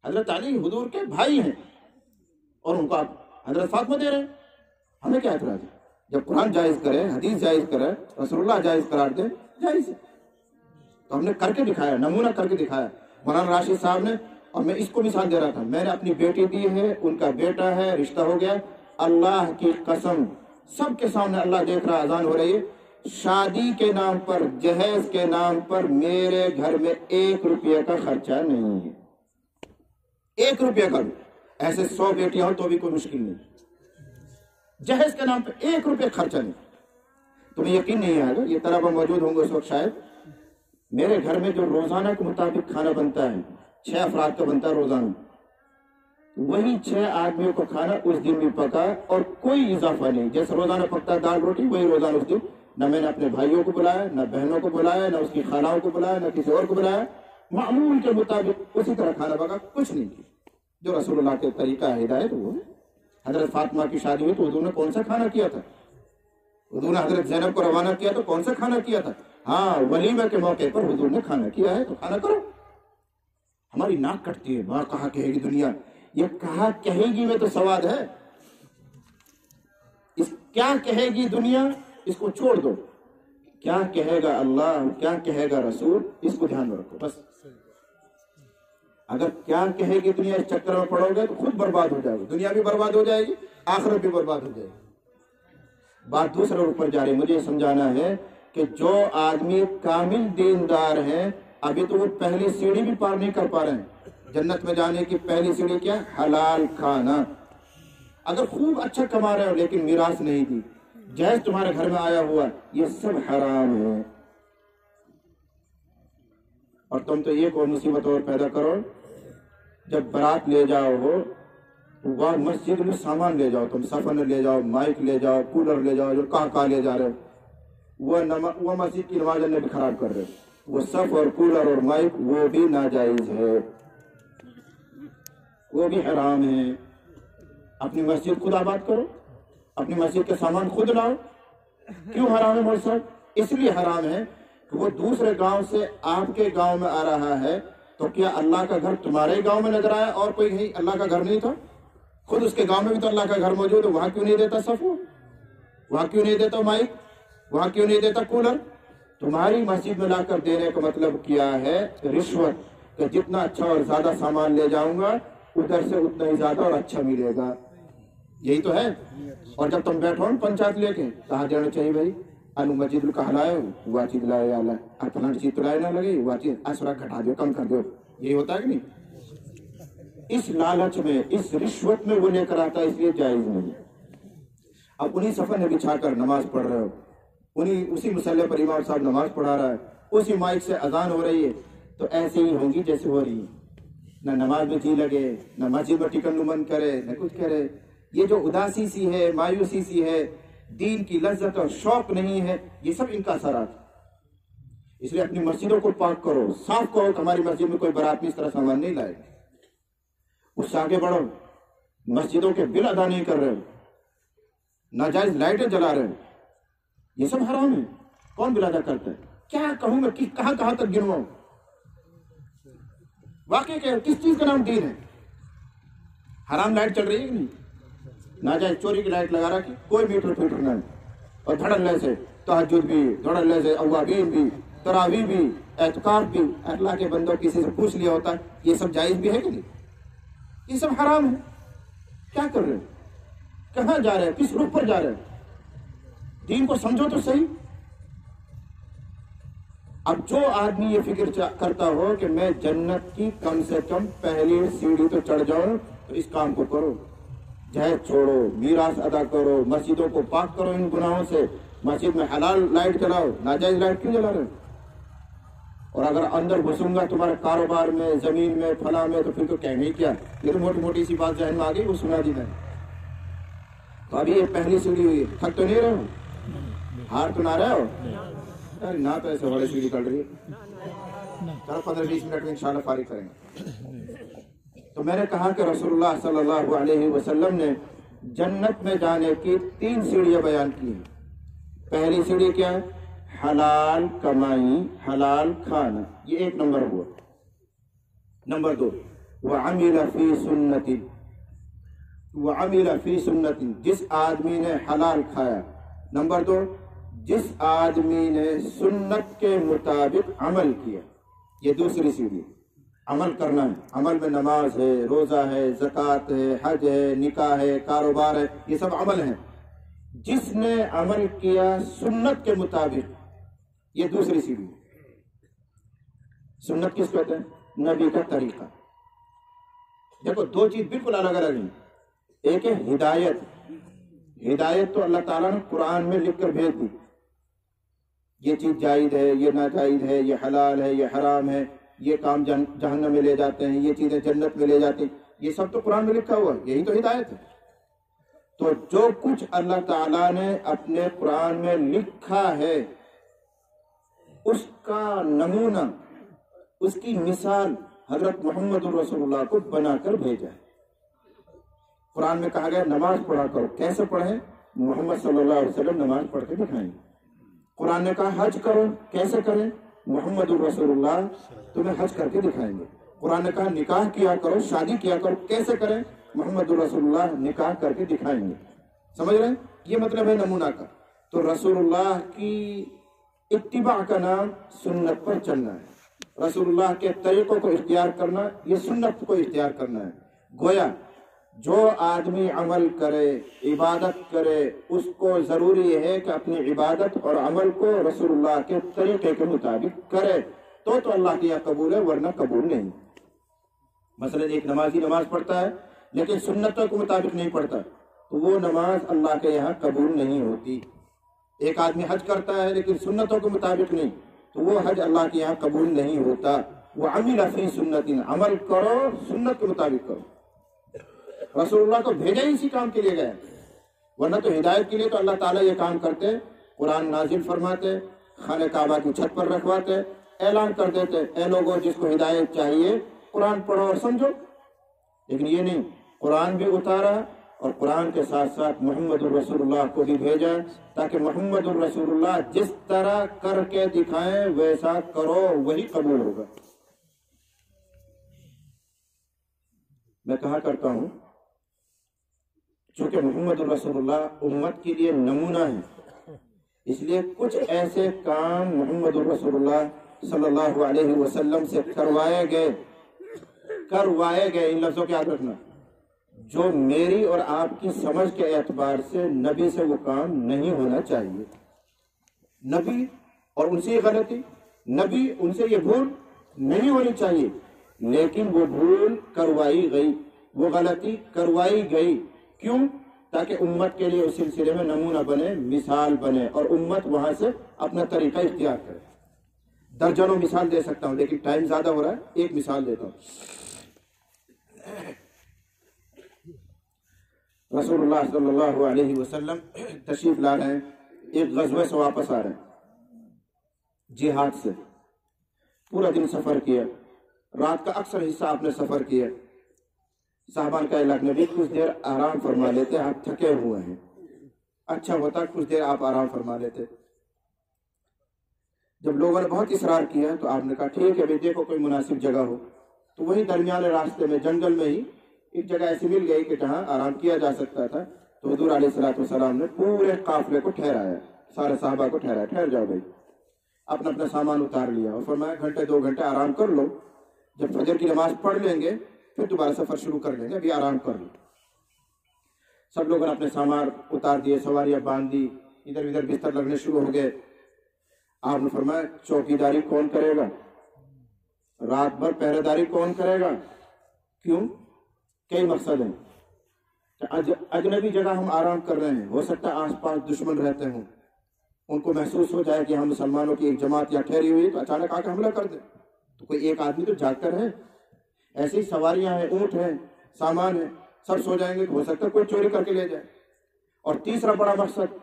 حضرت علی حضور کے بھائی ہیں اور ان کو آپ حضرت فاطمہ دے رہے ہیں، ہمیں کیا اعتراض ہے؟ جب قرآن جائز کرے، حدیث جائز کرے، رسول اللہ جائز قرار دے، جائز ہے۔ تو ہم نے کر کے دکھایا، نمونہ کر کے دکھایا۔ مولانا راشد صاحب نے، اور میں اس کو مثال دے رہا تھا، میں نے اپنی بیٹی دی ہے، ان کا بیٹا ہے، رشتہ ہو گیا۔ اللہ کی قسم سب کے سامنے اللہ دیکھ رہا, اذان ہو رہی ہے, شادی کے نام پر, جہیز کے نام پر میرے گھر میں 1 روپیہ کا خرچہ نہیں ہے, 1 روپیہ کا بھی. ایسے 100 بیٹیاں ہوں تو بھی کوئی مشکل نہیں. جہیز کے نام پر 1 روپیہ خرچہ نہیں. تمہیں یقین نہیں آئے گا, یہ طلبہ موجود ہوں گے اس وقت شاید, میرے گھر میں جو روزانہ کے مطابق کھانا بنتا ہے 6 افراد کا بنتا ہے روزانہ, وہی 6 آدمیوں کو کھانا اس دن بھی پکا اور کوئی اضافہ نہیں. جیسے روزانہ پکتا ہے دال روٹی, وہی روزانہ اس دن. نہ میں نے اپنے بھائیوں کو بلایا, نہ بہنوں کو بلایا, نہ اس کی خالوں کو بلایا, نہ کسی اور کو بلایا. معمول کے مطابق اسی طرح کھانا پکا, کچھ نہیں کیا. جو رسول اللہ کے طریقہ ہے ہدایت وہ ہے. حضرت فاطمہ کی شادی ہوئی تو حضور نے کون سا کھانا کیا تھا؟ حضور نے حضرت زینب کو روانہ کیا تو کون سا کھانا کیا تھا؟ ہاں, ولیمہ کے موقع پر حضور نے کھانا کیا ہے تو کھانا کرو. ہماری ناک کٹتی ہے, وہاں کہا کہے گی دنیا, یہ کہا کہے گی میں تو سواد ہے. اس کیا کہے گی دنیا اس کو چھوڑ دو, کیا کہے گا اللہ, کیا کہے گا رسول, اس کو دھیان میں رکھو بس. اگر کیا کہے گی دنیا اس چکر میں پڑو گے تو خود برباد ہو جائے گا, دنیا بھی برباد ہو جائے گی, آخرت بھی برباد ہو جائے گی. بات دوسرے اوپر جا رہی, مجھے یہ سمجھانا ہے کہ جو آدمی کامل دیندار ہیں ابھی تو وہ پہلی سیڑھی بھی پار نہیں کر پا رہے ہیں. جنت میں جانے کی پہلی سیڑھی کیا؟ حلال کھانا. اگر خوب اچھا کما رہے ہو لیکن میراث نہیں دی, جہیز تمہارے گھر میں آیا ہوا, یہ سب حرام ہے. اور تم تو ایک اور مصیبت اور پیدا کرو, جب بارات لے جاؤ ہو وہ مسجد میں سامان لے جاؤ, تم سفن لے جاؤ, مائک لے جاؤ, کولر لے جاؤ, جو کہاں لے جا رہے ہو, وہ مسجد کی نماز بھی خراب کر رہے ہو. وہ صف اور کولر اور مائک وہ بھی ناجائز ہے, وہ بھی حرام ہے. اپنی مسجد خود آباد کرو, اپنی مسجد کے سامان خود لاؤ. کیوں حرام ہے مولوی صاحب؟ اس لیے حرام ہے کہ وہ دوسرے گاؤں سے آپ کے گاؤں میں آ رہا ہے, تو کیا اللہ کا گھر تمہارے گاؤں میں نظر آیا اور کوئی نہیں اللہ کا گھر نہیں تھا؟ خود اس کے گاؤں میں بھی تو اللہ کا گھر موجود ہے, وہاں کیوں نہیں دیتا صف, وہاں کیوں نہیں دیتا مائک, وہاں کیوں نہیں دیتا کولر؟ تمہاری مسجد میں لا کر دینے کا مطلب کیا ہے؟ رشوت, کہ جتنا اچھا اور زیادہ سامان لے جاؤں گا ادھر سے اتنا ہی زیادہ اور اچھا ملے گا. یہی تو ہے. اور جب تم بیٹھو پنچایت لے کے, کہاں دینا چاہیے بھائی؟ انو مسجد میں کہا لائے, وہ چیز لائے, اپنا چیز تو لائے نہ لگے, وہ چیز اسرا گھٹا دو, کم کر دو. یہی ہوتا ہے کہ نہیں؟ اس لالچ میں, اس رشوت میں وہ لے کر آتا ہے, اس لیے جائز نہیں. اب انہی سفر میں بچھا کر نماز پڑھ رہے ہو, اسی مسلح پر امام صاحب نماز پڑھا رہا ہے, اسی مائک سے اذان ہو رہی ہے, تو ایسے ہی ہوگی جیسے ہو رہی ہے. نہ نماز میں جی لگے, نہ مسجد میں ٹکن من کرے, نہ کچھ کرے. یہ جو اداسی سی ہے, مایوسی سی ہے, دین کی لذت اور شوق نہیں ہے, یہ سب ان کا اثرات. اس لیے اپنی مسجدوں کو پاک کرو, صاف کرو کہ ہماری مسجد میں کوئی برات میں اس طرح سامان نہیں لائے. اس سے آگے بڑھو, مسجدوں کے بل ادا نہیں کر رہے ہو, ناجائز لائٹیں جلا رہے ہو, یہ سب حرام ہے. کون بل ادا کرتا ہے؟ کیا کہوں میں, کہاں کہاں تک گنواؤں؟ واقعی کس چیز کا نام دین ہے؟ حرام لائٹ چل رہی ہے کہ نہیں؟ ناجائز چوری کی لائٹ لگا رکھی, کوئی میٹر فلٹر نہیں, اور دھڑلے سے تہجد بھی, دھڑلے سے اوابین بھی, تراویح بھی, اعتکاف بھی. اللہ کے بندوں کسی سے پوچھ لیا ہوتا ہے یہ سب جائز بھی ہے کہ نہیں؟ یہ سب حرام ہے. کیا کر رہے ہیں؟ کہاں جا رہے ہیں؟ کس رخ پر جا رہے ہیں؟ دین کو سمجھو تو صحیح. اب جو آدمی یہ فکر کرتا ہو کہ میں جنت کی کم سے کم پہلی سیڑھی تو چڑھ جاؤں, تو اس کام کو کرو. جہیز چھوڑو, میراث ادا کرو, مسجدوں کو پاک کرو ان گناہوں سے. مسجد میں حلال لائٹ جلاؤ, ناجائز لائٹ کیوں جلا رہے؟ اور اگر اندر گھسوں گا تمہارے کاروبار میں, زمین میں, فلاں میں, تو پھر تو کہنے ہی کیا. یہ تو موٹی موٹی سی بات ذہن میں آ گئی, وہ سنا دی میں. تو ابھی یہ پہلی سیڑھی ہوئی, تھک تو نہیں رہے ہو, ہار تو نہ رہے ہو, نہ تو ایسے بڑے سیڑھی چل رہی ہے. چلو 15-20 منٹ میں انشاءاللہ فارغ کریں گے. تو میں نے کہا کہ رسول اللہ صلی اللہ علیہ وسلم نے جنت میں جانے کی 3 سیڑھیاں بیان کی ہیں. پہلی سیڑھی کیا ہے؟ حلال کمائی, حلال کھانا, یہ 1 نمبر ہوا. نمبر 2, وَعَمِلَ فِي سُنَّتِ, وَعَمِلَ فِي سُنَّتِ, جس آدمی نے حلال کھایا. نمبر 2, جس آدمی نے سنت کے مطابق عمل کیا. یہ دوسری سیڑھی. عمل کرنا ہے, عمل میں نماز ہے, روزہ ہے, زکوٰۃ ہے, حج ہے, نکاح ہے, کاروبار ہے, یہ سب عمل ہیں. جس نے عمل کیا سنت کے مطابق، یہ دوسری سیڑھی۔ سنت کس کہتے ہیں؟ نبی کا طریقہ۔ دیکھو دو چیز بالکل الگ الگ ہیں۔ ایک ہے ہدایت، ہدایت تو اللہ تعالیٰ نے قرآن میں لکھ کر بھیج دی، یہ چیز جائز ہے، یہ ناجائز ہے، یہ حلال ہے، یہ حرام ہے، یہ کام جہنم میں لے جاتے ہیں، یہ چیزیں جنت میں لے جاتی ہیں، یہ سب تو قرآن میں لکھا ہوا ہے، یہی تو ہدایت ہے۔ تو جو کچھ اللہ تعالیٰ نے اپنے قرآن میں لکھا ہے اس کا نمونہ، اس کی مثال حضرت محمد رسول اللہ کو بنا کر بھیجا ہے۔ قرآن میں کہا گیا نماز پڑھا کرو، کیسے پڑھیں؟ محمد صلی اللہ علیہ وسلم نماز پڑھ کے دکھائیں گے۔ قرآن نے کہا حج کرو، کیسے کریں؟ محمد رسول اللہ تمہیں حج کر کے دکھائیں گے۔ قرآن نے کہا نکاح کیا کرو، شادی کیا کرو، کیسے کریں؟ محمد رسول اللہ نکاح کر کے دکھائیں گے۔ سمجھ رہے ہیں؟ یہ مطلب ہے نمونہ کا۔ تو رسول اللہ کی اتباع کا نام سنت پر چلنا ہے، رسول اللہ کے طریقوں کو اختیار کرنا، یہ سنت کو اختیار کرنا ہے۔ گویا جو آدمی عمل کرے، عبادت کرے، اس کو ضروری ہے کہ اپنی عبادت اور عمل کو رسول اللہ کے طریقے کے مطابق کرے تو اللہ کے یہاں قبول ہے، ورنہ قبول نہیں۔ مثلا ایک نمازی نماز پڑھتا ہے لیکن سنتوں کے مطابق نہیں پڑھتا تو وہ نماز اللہ کے یہاں قبول نہیں ہوتی۔ ایک آدمی حج کرتا ہے لیکن سنتوں کے مطابق نہیں تو وہ حج اللہ کے یہاں قبول نہیں ہوتا۔ وَعَمِلَ فِي سُنَّةٍ، عمل کرو سنت کے مطابق کرو۔ رسول اللہ کو بھیجا ہی اسی کام کے لیے گیا، ورنہ تو ہدایت کے لیے تو اللہ تعالیٰ یہ کام کرتے، قرآن نازل فرماتے، خانہ کعبہ کی چھت پر رکھواتے، اعلان کر دیتے اے لوگوں جس کو ہدایت چاہیے قرآن پڑھو اور سمجھو۔ لیکن یہ نہیں، قرآن بھی اتارا اور قرآن کے ساتھ ساتھ محمد الرسول اللہ کو بھی بھیجا تاکہ محمد الرسول اللہ جس طرح کر کے دکھائیں ویسا کرو، وہی قبول ہوگا۔ میں کہا کرتا ہوں چونکہ محمد الرسول اللہ امت کے لیے نمونہ ہے، اس لیے کچھ ایسے کام محمد الرسول اللہ صلی اللہ علیہ وسلم سے کروائے گئے، ان لفظوں کی یاد رکھنا، جو میری اور آپ کی سمجھ کے اعتبار سے نبی سے وہ کام نہیں ہونا چاہیے۔ نبی اور ان سے یہ غلطی، نبی ان سے یہ بھول نہیں ہونی چاہیے، لیکن وہ بھول کروائی گئی، وہ غلطی کروائی گئی۔ کیوں؟ تاکہ امت کے لیے اس سلسلے میں نمونہ بنے، مثال بنے، اور امت وہاں سے اپنا طریقہ اختیار کرے۔ درجنوں مثال دے سکتا ہوں لیکن ٹائم زیادہ ہو رہا ہے، ایک مثال دیتا ہوں۔ رسول اللہ صلی اللہ علیہ وسلم تشریف لا رہے ہیں، ایک غزوے سے واپس آ رہے ہیں، جہاد سے، پورا دن سفر کیا، رات کا اکثر حصہ آپ نے سفر کیا۔ صحابہ کا علاقہ نبی کچھ دیر آرام فرما لیتے، آپ تھکے ہوئے ہیں، اچھا ہوتا کچھ دیر آپ آرام فرما لیتے۔ جب لوگوں نے بہت اصرار کیا تو آپ نے کہا ٹھیک ہے دیکھو کوئی مناسب جگہ ہو، تو وہی درمیان راستے میں جنگل میں ہی ایک جگہ ایسی مل گئی کہ جہاں آرام کیا جا سکتا تھا، تو حضور علیہ السلام نے پورے قافلے کو ٹھہرایا، سارے صحابہ کو ٹھہرایا، ٹھہر جاؤ بھائی، اپنا اپنا سامان اتار لیا اور فرمایا گھنٹے 2 گھنٹے آرام کر لو، جب فجر کی نماز پڑھ لیں گے پھر دوبارہ سفر شروع کر لیں گے، ابھی آرام کر لو۔ سب لوگوں نے اپنے سامان اتار دیے، سواریاں باندھ دی، ادھر ادھر بستر لگنے شروع ہو گئے۔ آپ نے فرمایا چوکیداری کون کرے گا، رات بھر پہرے داری کون کرے گا؟ کیوں؟ کئی مقصد ہیں کہ اجنبی جگہ ہم آرام کر رہے ہیں، ہو سکتا ہے آس پاس دشمن رہتے ہوں، ان کو محسوس ہو جائے کہ ہم مسلمانوں کی ایک جماعت یا ٹھہری ہوئی تو اچانک آ کے حملہ کر دیں، تو کوئی ایک آدمی تو جاگ کر ہے۔ ایسی ہی سواریاں ہیں، اونٹ ہیں، سامان ہے، سب سو جائیں گے تو ہو سکتا ہے کوئی چوری کر کے لے جائے۔ اور تیسرا بڑا مقصد،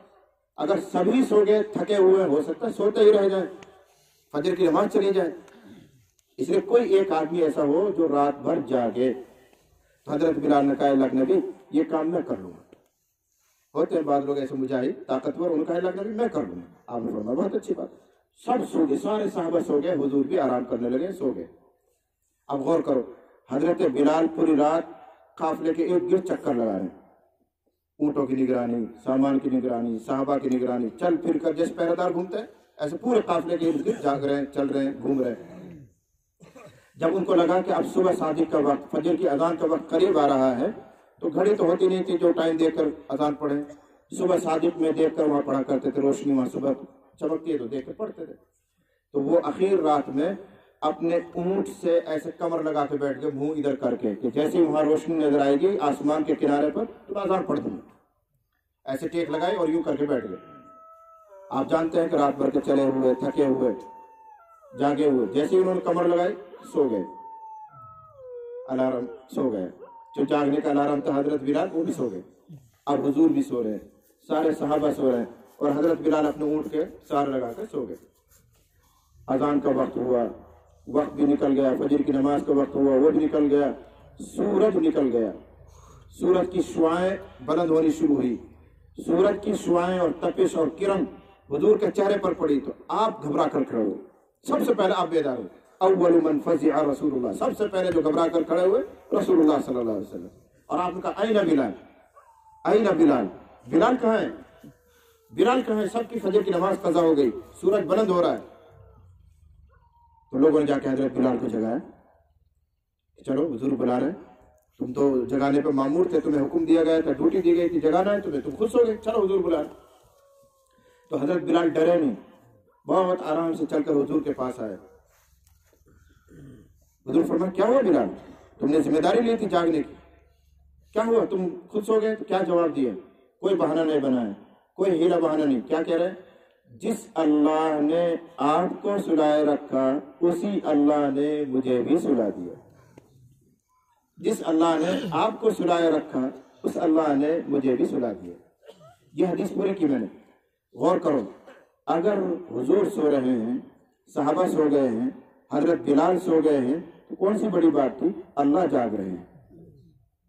اگر سبھی سو گئے تھکے ہوئے ہو سکتا ہے سوتے ہی رہ جائیں، فجر کی نماز چلی جائے، اس لیے کوئی ایک آدمی ایسا ہو جو رات بھر جاگے۔ تو حضرت بلال نے کہا اللہ کے نبی یہ کام میں کر لوں گا۔ ہوتے ہیں بعض لوگ ایسے مجاہد طاقتور، ان کا اللہ کے نبی میں کر لوں گا۔ آپ نے فرمایا بہت اچھی بات۔ سب سو گئے، سارے صحابہ سو گئے، حضور بھی آرام کرنے لگے، سو گئے۔ اب غور کرو، حضرت بلال پوری رات قافلے کے ارد گرد چکر لگا رہے ہیں، اونٹوں کی نگرانی، سامان کی نگرانی، صحابہ کی نگرانی، چل پھر کر جیسے پہرے دار گھومتے ہیں ایسے پورے قافلے کے ارد گرد جاگ رہے ہیں، چل رہے ہیں، گھوم رہے ہیں۔ جب ان کو لگا کہ اب صبح صادق کا وقت، فجر کی اذان کا وقت قریب آ رہا ہے، تو گھڑی تو ہوتی نہیں تھی جو ٹائم دے کر اذان پڑھیں، صبح صادق میں دیکھ کر وہاں پڑھا کرتے تھے، روشنی وہاں صبح چمکتی ہے تو دیکھ کر پڑھتے تھے۔ تو وہ اخیر رات میں اپنے اونٹ سے ایسے کمر لگا کے بیٹھ گئے، منہ ادھر کر کے، کہ جیسے وہاں روشنی نظر آئے گی آسمان کے کنارے پر تو اذان پڑھ دوں گا، ایسے ٹیک لگائی اور یوں کر کے بیٹھ گئے۔ آپ جانتے ہیں کہ رات بھر کے چلے ہوئے، تھکے ہوئے، جاگے ہوئے، جیسے ہی انہوں نے کمر لگائی سو گئے، الارم سو گئے، جو جاگنے کا الارم تھا حضرت بلال وہ بھی سو گئے۔ اب حضور بھی سو رہے ہیں، سارے صحابہ سو رہے ہیں، اور حضرت بلال اپنے اونٹ کے سار لگا کر سو گئے۔ اذان کا وقت ہوا، وقت بھی نکل گیا، فجر کی نماز کا وقت ہوا، وہ بھی نکل گیا، سورج نکل گیا، سورج کی شعاعیں بلند ہونی شروع ہوئی، سورج کی شعاعیں اور تپش اور کرن حضور کے چہرے پر پڑی تو آپ گھبرا کر کھڑے ہوئے، سب سے پہلے آپ بیدار ہوئے۔ اول من فزع رسول اللہ، سب سے پہلے جو گھبرا کر کھڑے ہوئے رسول اللہ صلی اللہ علیہ وسلم، اور آپ نے کہا این بلال، این بلال، بلال کہاں ہے، بلال کہاں ہے؟ سب کی فجر کی نماز قضا ہو گئی، سورج بلند ہو رہا ہے۔ تو لوگوں نے جا کے حضرت بلال کو جگایا، چلو حضور بلا رہے ہیں، تم تو جگانے پہ مامور تھے، تمہیں حکم دیا گیا تھا، ڈیوٹی دی گئی تھی جگانا ہے تمہیں، تم خود سو گئے، چلو حضور بلا رہے ہیں۔ تو حضرت بلال ڈرے نہیں، بہت آرام سے چل کر حضور کے پاس آئے۔ حضور فرمایا کیا ہوا بلال، تم نے ذمہ داری لی تھی جاگنے کی، کیا ہوا، تم خود سو گئے؟ تو کیا جواب دیا؟ کوئی بہانہ نہیں بنایا، کوئی ہیلا بہانہ نہیں۔ کیا کہہ رہے ہیں؟ جس اللہ نے آپ کو سلائے رکھا اسی اللہ نے مجھے بھی سلا دیا، جس اللہ نے آپ کو سلائے رکھا اس اللہ نے مجھے بھی سلا دیا۔ یہ حدیث پورے کی میں نے، غور کرو، اگر حضور سو رہے ہیں، صحابہ سو گئے ہیں، حضرت بلال سو گئے ہیں، تو کون سی بڑی بات تھی؟ اللہ جاگ رہے ہیں،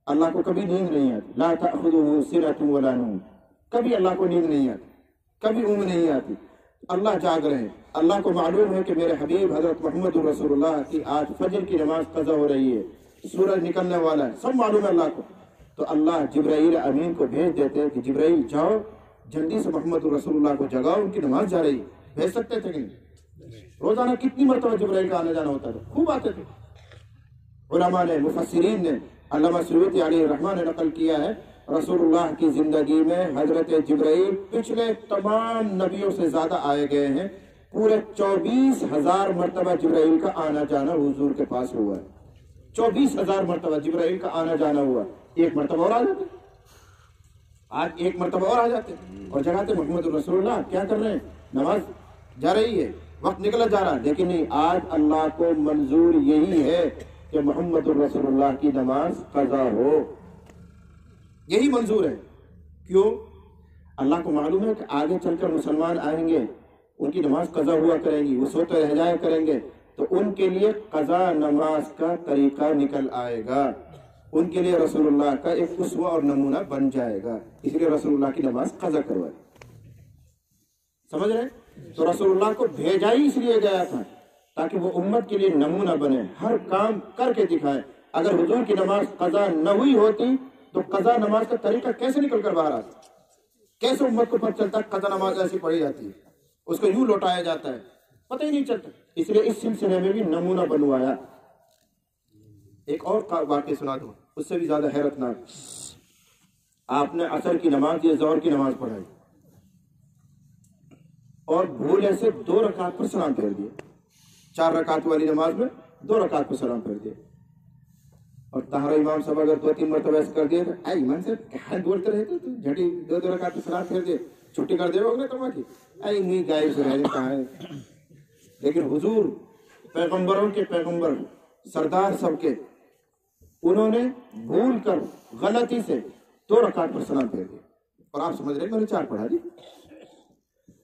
اللہ کو کبھی نیند نہیں آتی، لا تأخذہ سنۃ ولا نوم، کبھی اللہ کو نیند نہیں آتی، کبھی اونگ نہیں آتی، اللہ جاگ رہے ہیں۔ اللہ کو معلوم ہے کہ میرے حبیب حضرت محمد رسول اللہ کی آج فجر کی نماز قضا ہو رہی ہے، سورج نکلنے والا ہے، سب معلوم ہے اللہ کو۔ تو اللہ جبرائیل امین کو بھیج دیتے ہیں کہ جبرائیل جاؤ جلدی سے محمد رسول اللہ کو جگاؤ، ان کی نماز جا رہی ہے۔ بھیج سکتے تھے کہ نہیں؟ روزانہ کتنی مرتبہ جبرائیل کا آنا جانا ہوتا تھا، خوب آتے تھے۔ علماء نے، مفسرین نے، علامہ سیوطی علیہ الرحمہ نے نقل کیا ہے، رسول اللہ کی زندگی میں حضرت جبرائیل پچھلے تمام نبیوں سے زیادہ آئے گئے ہیں، پورے 24,000 مرتبہ جبرائیل کا آنا جانا حضور کے پاس ہوا ہے۔ 24,000 مرتبہ جبرائیل کا آنا جانا ہوا، ایک مرتبہ اور آ جاتے، آج ایک مرتبہ اور آ جاتے اور جگاتے محمد رسول اللہ کیا کر رہے ہیں، نماز جا رہی ہے، وقت نکلا جا رہا ہے، لیکن نہیں، آج اللہ کو منظور یہی ہے کہ محمد رسول اللہ کی نماز قضا ہو، یہی منظور ہے۔ کیوں؟ اللہ کو معلوم ہے کہ آگے چل کر مسلمان آئیں گے، ان کی نماز قضا ہوا کریں گی، وہ سوتے رہ جایا کریں گے، تو ان کے لیے قضا نماز کا طریقہ نکل آئے گا، ان کے لیے رسول اللہ کا ایک اسوہ اور نمونہ بن جائے گا، اس لیے رسول اللہ کی نماز قضا کروائے۔ سمجھ رہے؟ تو رسول اللہ کو بھیجا ہی اس لیے گیا تھا تاکہ وہ امت کے لیے نمونہ بنے، ہر کام کر کے دکھائے۔ اگر حضور کی نماز قضا نہ ہوئی ہوتی تو قضا نماز کا طریقہ کیسے نکل کر باہر آتا؟ کیسے امت کو پتہ چلتا قضا نماز ایسی پڑھی جاتی ہے، اس کو یوں لوٹایا جاتا ہے، پتہ ہی نہیں چلتا۔ اس لیے اس سلسلے میں بھی نمونہ بنوایا۔ ایک اور واقعہ سنا دوں، اس سے بھی زیادہ حیرتناک۔ آپ نے عصر کی نماز یا ظہر کی نماز پڑھائی اور بھولے سے 2 رکعت پر سلام پھیر دیا، 4 رکعت والی نماز میں 2 رکعت پر سلام پھیر دیا، اور طاہر امام صاحب اگر 2-3 مرتبہ ایسے کر دیے تو اے ایمان سے کہاں بولتے رہے تو جھٹی 2 رکعت پر سلام پھیر دے، چھٹی کر دے ہوگا تمہا کی اے نہیں گائے سے رہنے کہاں ہے۔ لیکن حضور پیغمبروں کے پیغمبر، سردار سب کے، انہوں نے بھول کر غلطی سے 2 رکعت پر سلام پھیر دیا، اور آپ سمجھ رہے ہیں میں نے 4 پڑھا دی،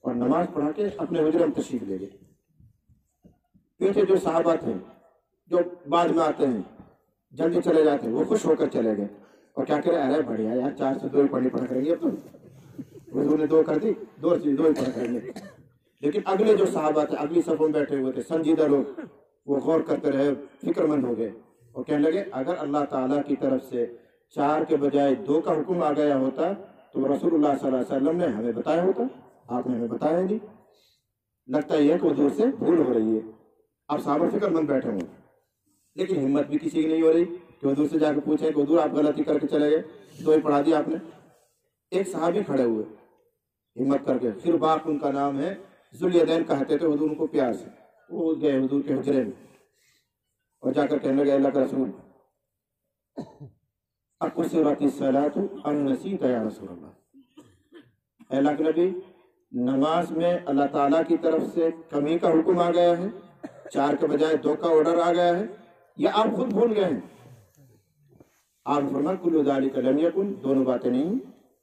اور نماز پڑھا کے اپنے حجرے میں تشریف لے گئے۔ پیچھے جو صحابہ تھے جو بعد میں آتے ہیں جلدی چلے جاتے ہیں، وہ خوش ہو کر چلے گئے اور کیا کرے، ارے بڑھیا یار 4 سے 2 پڑھنی پڑھا کریں گے، اب تو حضور نے 2 کر دی، 2 سے 2 پڑھا کریں گے۔ لیکن اگلے جو صحابہ تھے اگلی صفوں میں بیٹھے ہوئے تھے، سنجیدہ لوگ، وہ غور کرتے رہے، فکر مند ہو گئے اور کہنے لگے اگر اللہ تعالیٰ کی طرف سے 4 کے بجائے 2 کا حکم آ گیا ہوتا تو رسول اللہ صلی اللہ علیہ وسلم نے ہمیں بتایا ہوتا، آپ نے ہمیں بتایا نہیں۔ لگتا ہی ہے کہ حضور سے بھول ہو رہی ہے، اب صحابہ فکر مند بیٹھے ہوئے، لیکن ہمت بھی کسی کی نہیں ہو رہی کہ حضور سے جا کے پوچھیں کہ حضور آپ غلطی کر کے چلے گئے، 2 ہی پڑھا دیا آپ نے۔ ایک صحابی کھڑے ہوئے ہمت کر کے، پھر باق ان کا نام ہے، ذوالیدین کہتے تھے، حضور ان کو پیار سے، وہ گئے حضور کے حجرے میں اور جا کر کہنے لگے اللہ کا رسول اقصرت الصلاۃ ام نسیت یا رسول اللہ، اے اللہ کے نبی نماز میں اللہ تعالیٰ کی طرف سے کمی کا حکم آ گیا ہے، 4 کے بجائے 2 کا آرڈر آ گیا ہے، یا آپ خود بھول گئے ہیں؟ آپ فرمایا کل ذالک لم یکن، دونوں باتیں نہیں،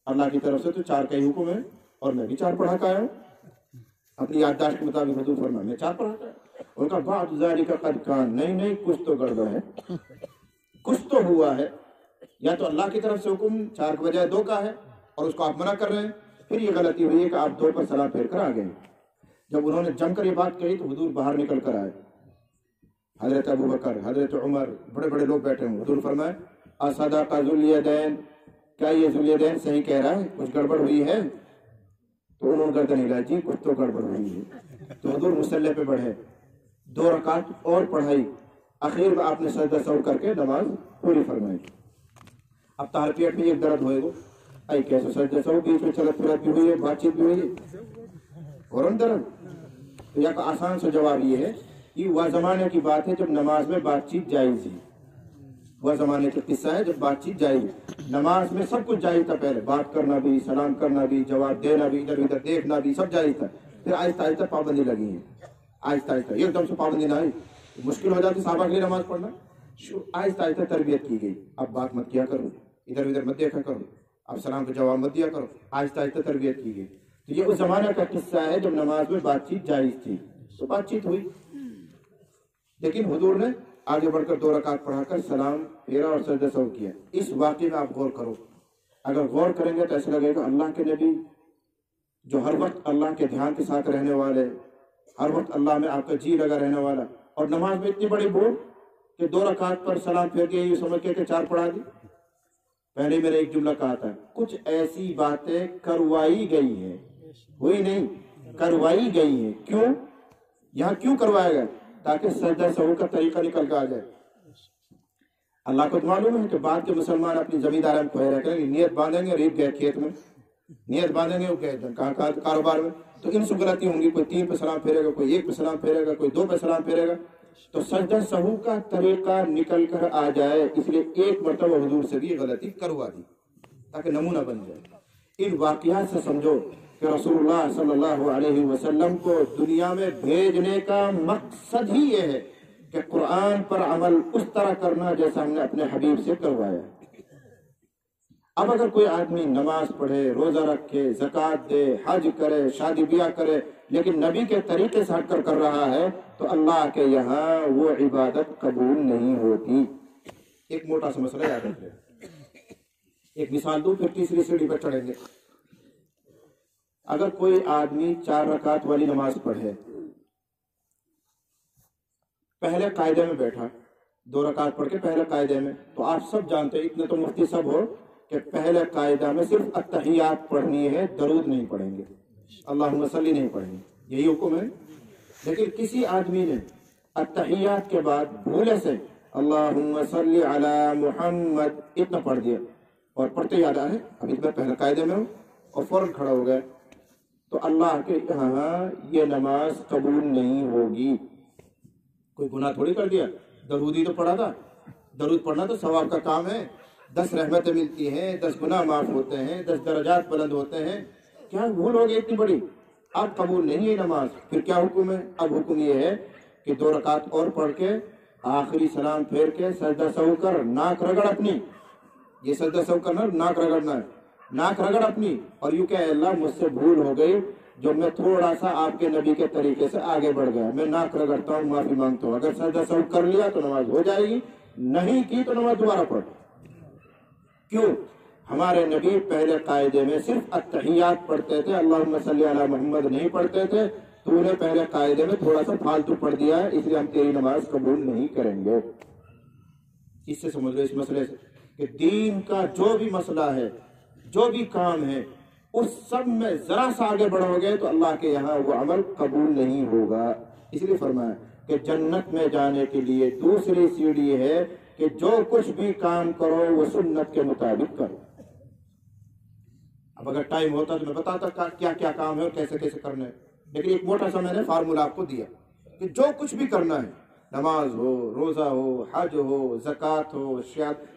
اللہ کی طرف سے تو 4 کا ہی حکم ہے اور میں بھی 4 پڑھا کے آیا ہوں، اپنی یادداشت کے مطابق حضور فرمایا میں 4 پڑھا کے آیا۔ ان کا بعد ذالک قد کان، نہیں کچھ تو گڑبڑ ہے، کچھ تو ہوا ہے، یا تو اللہ کی طرف سے حکم 4 کے بجائے 2 کا ہے اور اس کو آپ منع کر رہے ہیں، پھر یہ غلطی ہوئی ہے کہ آپ 2 پر سلام پھیر کر آ گئے۔ جب انہوں نے جم کر یہ بات کہی تو حضور باہر نکل کر آئے، حضرت ابوبکر، حضرت عمر، بڑے بڑے لوگ بیٹھے ہیں، حضور فرمائے اصدق ذوالیدین، کیا یہ ذوالیدین صحیح کہہ رہا ہے، کچھ گڑبڑ ہوئی ہے؟ تو انہوں نے گردن ہلائی، جی کچھ تو گڑبڑ ہوئی ہے۔ تو حضور مصلی پہ بڑھے، 2 رکعت اور پڑھائی، آخر میں آپ نے سجدہ سہو کر کے نماز پوری فرمائی۔ اب تہر پیٹ میں ایک درد ہوئے گا، اے کیسے سجدہ سہو، بیچ میں چلت پھرت بھی ہوئی ہے، بات چیت بھی ہوئی ہے، فوراً درد۔ تو یا آسان سے جواب یہ ہے کہ وہ زمانے کی بات ہے جب نماز میں بات چیت جائز تھی، وہ زمانے کا قصہ ہے جب بات چیت جائز، نماز میں سب کچھ جائز تھا، پہلے بات کرنا بھی، سلام کرنا بھی، جواب دینا بھی، ادھر ادھر دیکھنا بھی، سب جائز تھا، پھر آہستہ آہستہ پابندی لگی ہے، آہستہ آہستہ ایک دم سے پابندی نہ آئی، مشکل ہو جاتی صحابہ کے لیے نماز پڑھنا، آہستہ آہستہ تربیت کی گئی، اب بات مت کیا کرو، ادھر ادھر مت دیکھا کرو، اب سلام کا جواب مت دیا کرو، آہستہ آہستہ تربیت کی گئی۔ تو یہ اس زمانہ کا قصہ ہے جب نماز میں بات چیت جائز تھی، تو بات چیت ہوئی، لیکن حضور نے آگے بڑھ کر 2 رکعت پڑھا کر سلام پھیرا اور سجدہ سہو کیا۔ اس واقعے میں آپ غور کرو، اگر غور کریں گے تو ایسا لگے گا اللہ کے نبی جو ہر وقت اللہ کے دھیان کے ساتھ رہنے والے، ہر وقت اللہ میں آپ کا جی لگا رہنے والا، اور نماز میں اتنی بڑی بھول کہ 2 رکعت پر سلام پھیر کے یہ سمجھ کے 4 پڑھا دی۔ پہلے میں نے ایک جملہ کہا تھا، کچھ ایسی باتیں کروائی گئی ہیں، ہوئی نہیں، کروائی گئی ہیں۔ کیوں؟ یہاں کیوں کروایا گیا؟ تاکہ سجدہ سہو کا طریقہ نکل کے آ جائے۔ اللہ کو معلوم ہے کہ بعد کے مسلمان اپنی زمینداری میں کھوئے رہ کریں گے، نیت باندھیں گے، ریت گئے کھیت میں، نیت باندھیں گے، وہ گئے کہاں کاروبار میں، تو ان سے غلطی ہوں گی، کوئی 3 پہ سلام پھیرے گا، کوئی 1 پہ سلام پھیرے گا، کوئی 2 پہ سلام پھیرے گا، تو سجدہ سہو کا طریقہ نکل کر آ جائے، اس لیے ایک مرتبہ حضور سے بھی غلطی کروا دی تاکہ نمونہ بن جائے۔ ان واقعات سے سمجھو کہ رسول اللہ صلی اللہ علیہ وسلم کو دنیا میں بھیجنے کا مقصد ہی یہ ہے کہ قرآن پر عمل اس طرح کرنا جیسا ہم نے اپنے حبیب سے کروایا۔ اب اگر کوئی آدمی نماز پڑھے، روزہ رکھے، زکوٰۃ دے، حج کرے، شادی بیاہ کرے، لیکن نبی کے طریقے سے ہٹ کر رہا ہے تو اللہ کے یہاں وہ عبادت قبول نہیں ہوتی۔ ایک موٹا سا مسئلہ یاد رکھیں، ایک مثال دوں پھر تیسری سیڑھی پر چڑھیں گے۔ اگر کوئی آدمی 4 رکعت والی نماز پڑھے، پہلے قاعدے میں بیٹھا، 2 رکعت پڑھ کے پہلے قاعدے میں، تو آپ سب جانتے ہیں، اتنے تو مفتی سب ہو کہ پہلے قاعدہ میں صرف التحیات پڑھنی ہے، درود نہیں پڑھیں گے، اللہم صلی نہیں پڑھیں گے، یہی حکم ہے۔ لیکن کسی آدمی نے التحیات کے بعد بھولے سے اللہم صلی علی محمد اتنا پڑھ دیا اور پڑھتے یاد آئے ابھی میں پہلے قاعدے میں ہوں اور فوراً کھڑا ہو گئے، تو اللہ کے یہاں یہ نماز قبول نہیں ہوگی۔ کوئی گناہ تھوڑی کر دیا، درود ہی تو پڑھا تھا، درود پڑھنا تو ثواب کا کام ہے، 10 رحمتیں ملتی ہیں، 10 گناہ معاف ہوتے ہیں، 10 درجات بلند ہوتے ہیں، کیا بھول ہوگی اتنی بڑی؟ اب قبول نہیں ہے نماز، پھر کیا حکم ہے؟ اب حکم یہ ہے کہ 2 رکعت اور پڑھ کے آخری سلام پھیر کے سجدہ سہو کر، ناک رگڑ اپنی، یہ سجدہ سہو کرنا ناک رگڑنا ہے، ناک رگڑ اپنی اور یوں کہ اے اللہ مجھ سے بھول ہو گئی، جو میں تھوڑا سا آپ کے نبی کے طریقے سے آگے بڑھ گیا، میں ناک رگڑتا ہوں، معافی مانگتا ہوں۔ اگر سجدہ سہو کر لیا تو نماز ہو جائے گی، نہیں کی تو نماز دوبارہ پڑھ۔ کیوں؟ ہمارے نبی پہلے قاعدے میں صرف التحیات پڑھتے تھے، اللہم صلی علی محمد نہیں پڑھتے تھے، تو نے پہلے قاعدے میں تھوڑا سا فالتو پڑھ دیا ہے، اس لیے ہم تیری نماز قبول نہیں کریں گے۔ اس سے سمجھ لو، اس مسئلے سے کہ دین کا جو بھی مسئلہ ہے، جو بھی کام ہے، اس سب میں ذرا سا آگے بڑھو گے تو اللہ کے یہاں وہ عمل قبول نہیں ہوگا۔ اس لیے فرمایا کہ جنت میں جانے کے لیے دوسری سیڑھی ہے کہ جو کچھ بھی کام کرو وہ سنت کے مطابق کرو۔ اب اگر ٹائم ہوتا تو میں بتاتا کیا کیا کام ہے اور کیسے کیسے کرنا ہے، لیکن ایک موٹا سا میں نے فارمولا آپ کو دیا کہ جو کچھ بھی کرنا ہے، نماز ہو، روزہ ہو، حج ہو، زکوٰۃ ہو،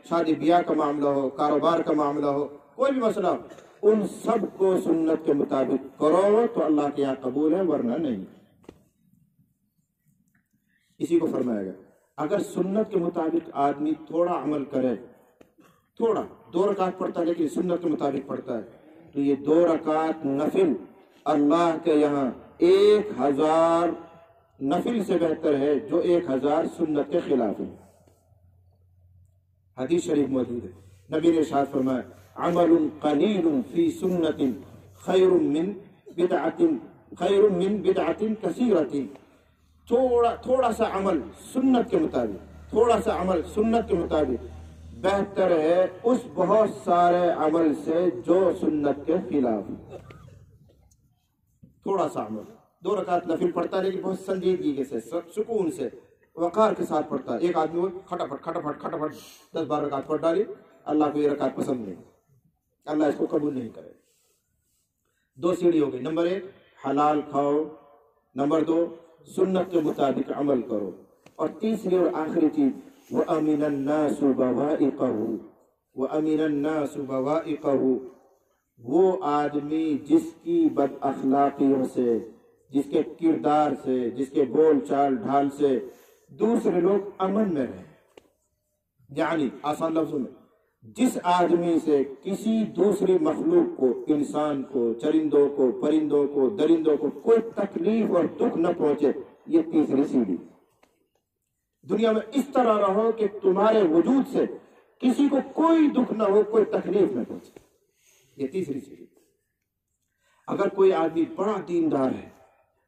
شادی بیاہ کا معاملہ ہو، کاروبار کا معاملہ ہو، کوئی بھی مسئلہ ہو، ان سب کو سنت کے مطابق کرو تو اللہ کے یہاں قبول ہے، ورنہ نہیں۔ اسی کو فرمایا گیا اگر سنت کے مطابق آدمی تھوڑا عمل کرے، تھوڑا 2 رکعت پڑھتا ہے لیکن سنت کے مطابق پڑھتا ہے، تو یہ 2 رکعت نفل اللہ کے یہاں 1000 نفل سے بہتر ہے جو 1000 سنت کے خلاف ہے۔ حدیث شریف موجود ہے، نبی نے ارشاد فرمایا عمل قلیل فی سنت خیر من بدعت کثیرۃ، تھوڑا سا عمل سنت کے مطابق، تھوڑا سا عمل سنت کے مطابق بہتر ہے اس بہت سارے عمل سے جو سنت کے خلاف ہے۔ تھوڑا سا عمل 2 رکعت نفل پڑھتا ہے لیکن بہت سنجیدگی سے، سکون سے، وقار کے ساتھ پڑھتا ہے۔ ایک آدمی وہ کھٹاپٹ 10-12 رکعت پڑھ ڈالی، اللہ کو یہ رکعت پسند نہیں، اللہ اس کو قبول نہیں کرے۔ 2 سیڑھی ہو گئی، نمبر 1 حلال کھاؤ، نمبر 2 سنت کے مطابق عمل کرو، اور تیسری اور آخری چیز وَأَمِنَ النَّاسُ بَوَائِقَهُ، وَأَمِنَ النَّاسُ بَوَائِقَهُ، وہ آدمی جس کی بد اخلاقیوں سے، جس کے کردار سے، جس کے بول چال ڈھال سے دوسرے لوگ امن میں رہیں، یعنی آسان لفظوں میں جس آدمی سے کسی دوسری مخلوق کو، انسان کو، چرندوں کو، پرندوں کو، درندوں کو کوئی تکلیف اور دکھ نہ پہنچے، یہ تیسری سیڑھی۔ دنیا میں اس طرح رہو کہ تمہارے وجود سے کسی کو کوئی دکھ نہ ہو، کوئی تکلیف نہ پہنچے، یہ تیسری سیڑھی۔ اگر کوئی آدمی بڑا دیندار ہے،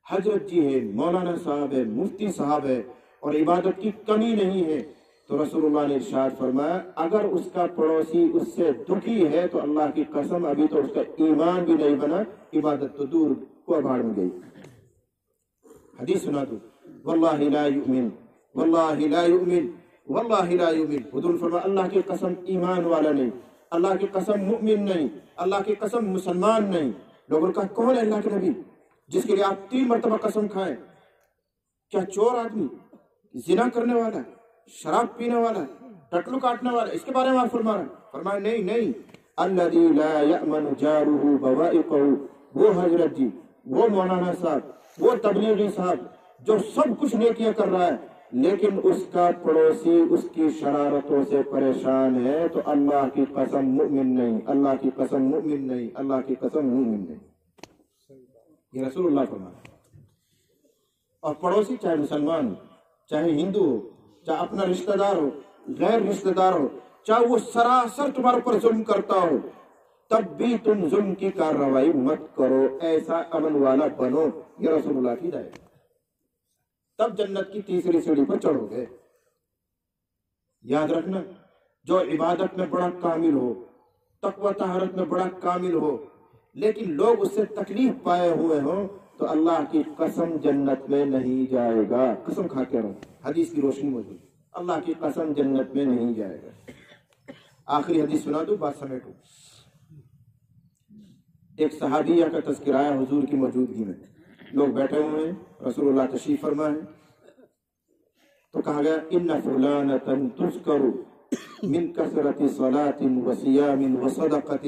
حضرت جی ہے، مولانا صاحب ہے، مفتی صاحب ہے، اور عبادت کی کمی نہیں ہے، تو رسول اللہ نے ارشاد فرمایا اگر اس کا پڑوسی اس سے دکھی ہے تو اللہ کی قسم ابھی تو اس کا ایمان بھی نہیں بنا، عبادت تو دور کو بھاڑ میں گئی۔ حدیث سنا دو، واللہ لا یؤمن، واللہ لا یؤمن، واللہ لا یؤمن، حضور فرمایا اللہ کی قسم ایمان والا نہیں، اللہ کی قسم مؤمن نہیں، اللہ کی قسم مسلمان نہیں۔ لوگوں نے کہا کون ہے اللہ کے نبی جس کے لیے آپ 3 مرتبہ قسم کھائیں؟ کیا چور آدمی، زنا کرنے والا، شراب پینے والا، ٹٹلو کاٹنے والا، اس کے بارے میں آپ فرما رہے ہیں؟ فرمایا نہیں، الذی لا یأمن جارہ بوائقہ، وہ حضرت جی، وہ مولانا صاحب، وہ تبلیغی صاحب جو سب کچھ نیکیاں کر رہا ہے لیکن اس کا پڑوسی اس کی شرارتوں سے پریشان ہے تو اللہ کی قسم مؤمن نہیں، اللہ کی قسم مؤمن نہیں، اللہ کی قسم مؤمن نہیں۔ یہ رسول اللہ فرمایا۔ اور پڑوسی چاہے مسلمان ہو، چاہے ہندو ہو، چاہے اپنا رشتہ دار ہو، غیر رشتہ دار ہو، چاہے وہ سراسر تمہارے پر ظلم کرتا ہو، تب بھی تم ظلم کی کارروائی مت کرو، ایسا امن والا بنو، یہ رسول اللہ کی ہدایت۔ تب جنت کی تیسری سیڑھی پر چڑھو گے۔ یاد رکھنا، جو عبادت میں بڑا کامل ہو، تقوی طہارت میں بڑا کامل ہو، لیکن لوگ اس سے تکلیف پائے ہوئے ہوں تو اللہ کی قسم جنت میں نہیں جائے گا۔ قسم کھا کے رہو، حدیث کی روشنی موجود، اللہ کی قسم جنت میں نہیں جائے گا۔ آخری حدیث سنا دو، بات سمیٹو۔ ایک صحابیہ کا تذکرہ ہے حضور کی موجودگی میں، لوگ بیٹھے ہوئے ہیں، رسول اللہ تشریف فرما ہے، تو کہا گیا ان فلانۃ تذکر من کثرت صلاۃ وصیام وصدقۃ۔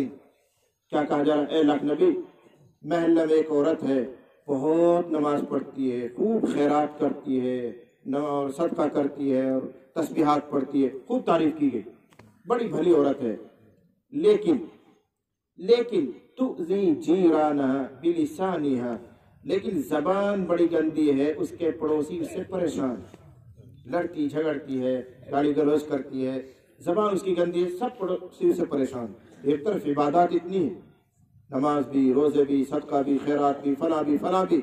کیا کہا جا رہا ہے؟ اے اللہ کے نبی، محلہ میں ایک عورت ہے، بہت نماز پڑھتی ہے، خوب خیرات کرتی ہے، اور صدقہ کرتی ہے، اور تسبیحات پڑھتی ہے، خوب تعریف کی گئی، بڑی بھلی عورت ہے، لیکن تؤذی جیرانہا بلسانہا، لیکن زبان بڑی گندی ہے، اس کے پڑوسی اس سے پریشان، لڑتی جھگڑتی ہے، گالی گلوچ کرتی ہے، زبان اس کی گندی ہے، سب پڑوسی سے پریشان۔ ایک طرف عبادات اتنی ہے، نماز بھی، روزے بھی، صدقہ بھی، خیرات بھی، فلاں بھی،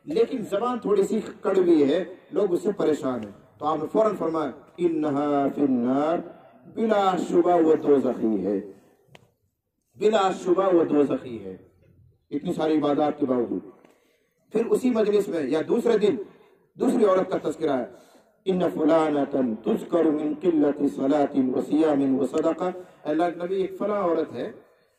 لیکن زبان تھوڑی سی کڑوی ہے، لوگ اس سے پریشان ہیں۔ تو آپ نے فوراً فرمایا انہا فی النار، بلا شبہ وہ دوزخی ہے، بلا شبہ وہ دوزخی ہے، اتنی ساری عبادات کے باوجود۔ پھر اسی مجلس میں یا دوسرے دن دوسری عورت کا تذکرہ ہے، ان فلانۃ تذکر من قلت صلاۃ وصیام وصدقہ۔ اللہ کے نبی، ایک فلاں عورت ہے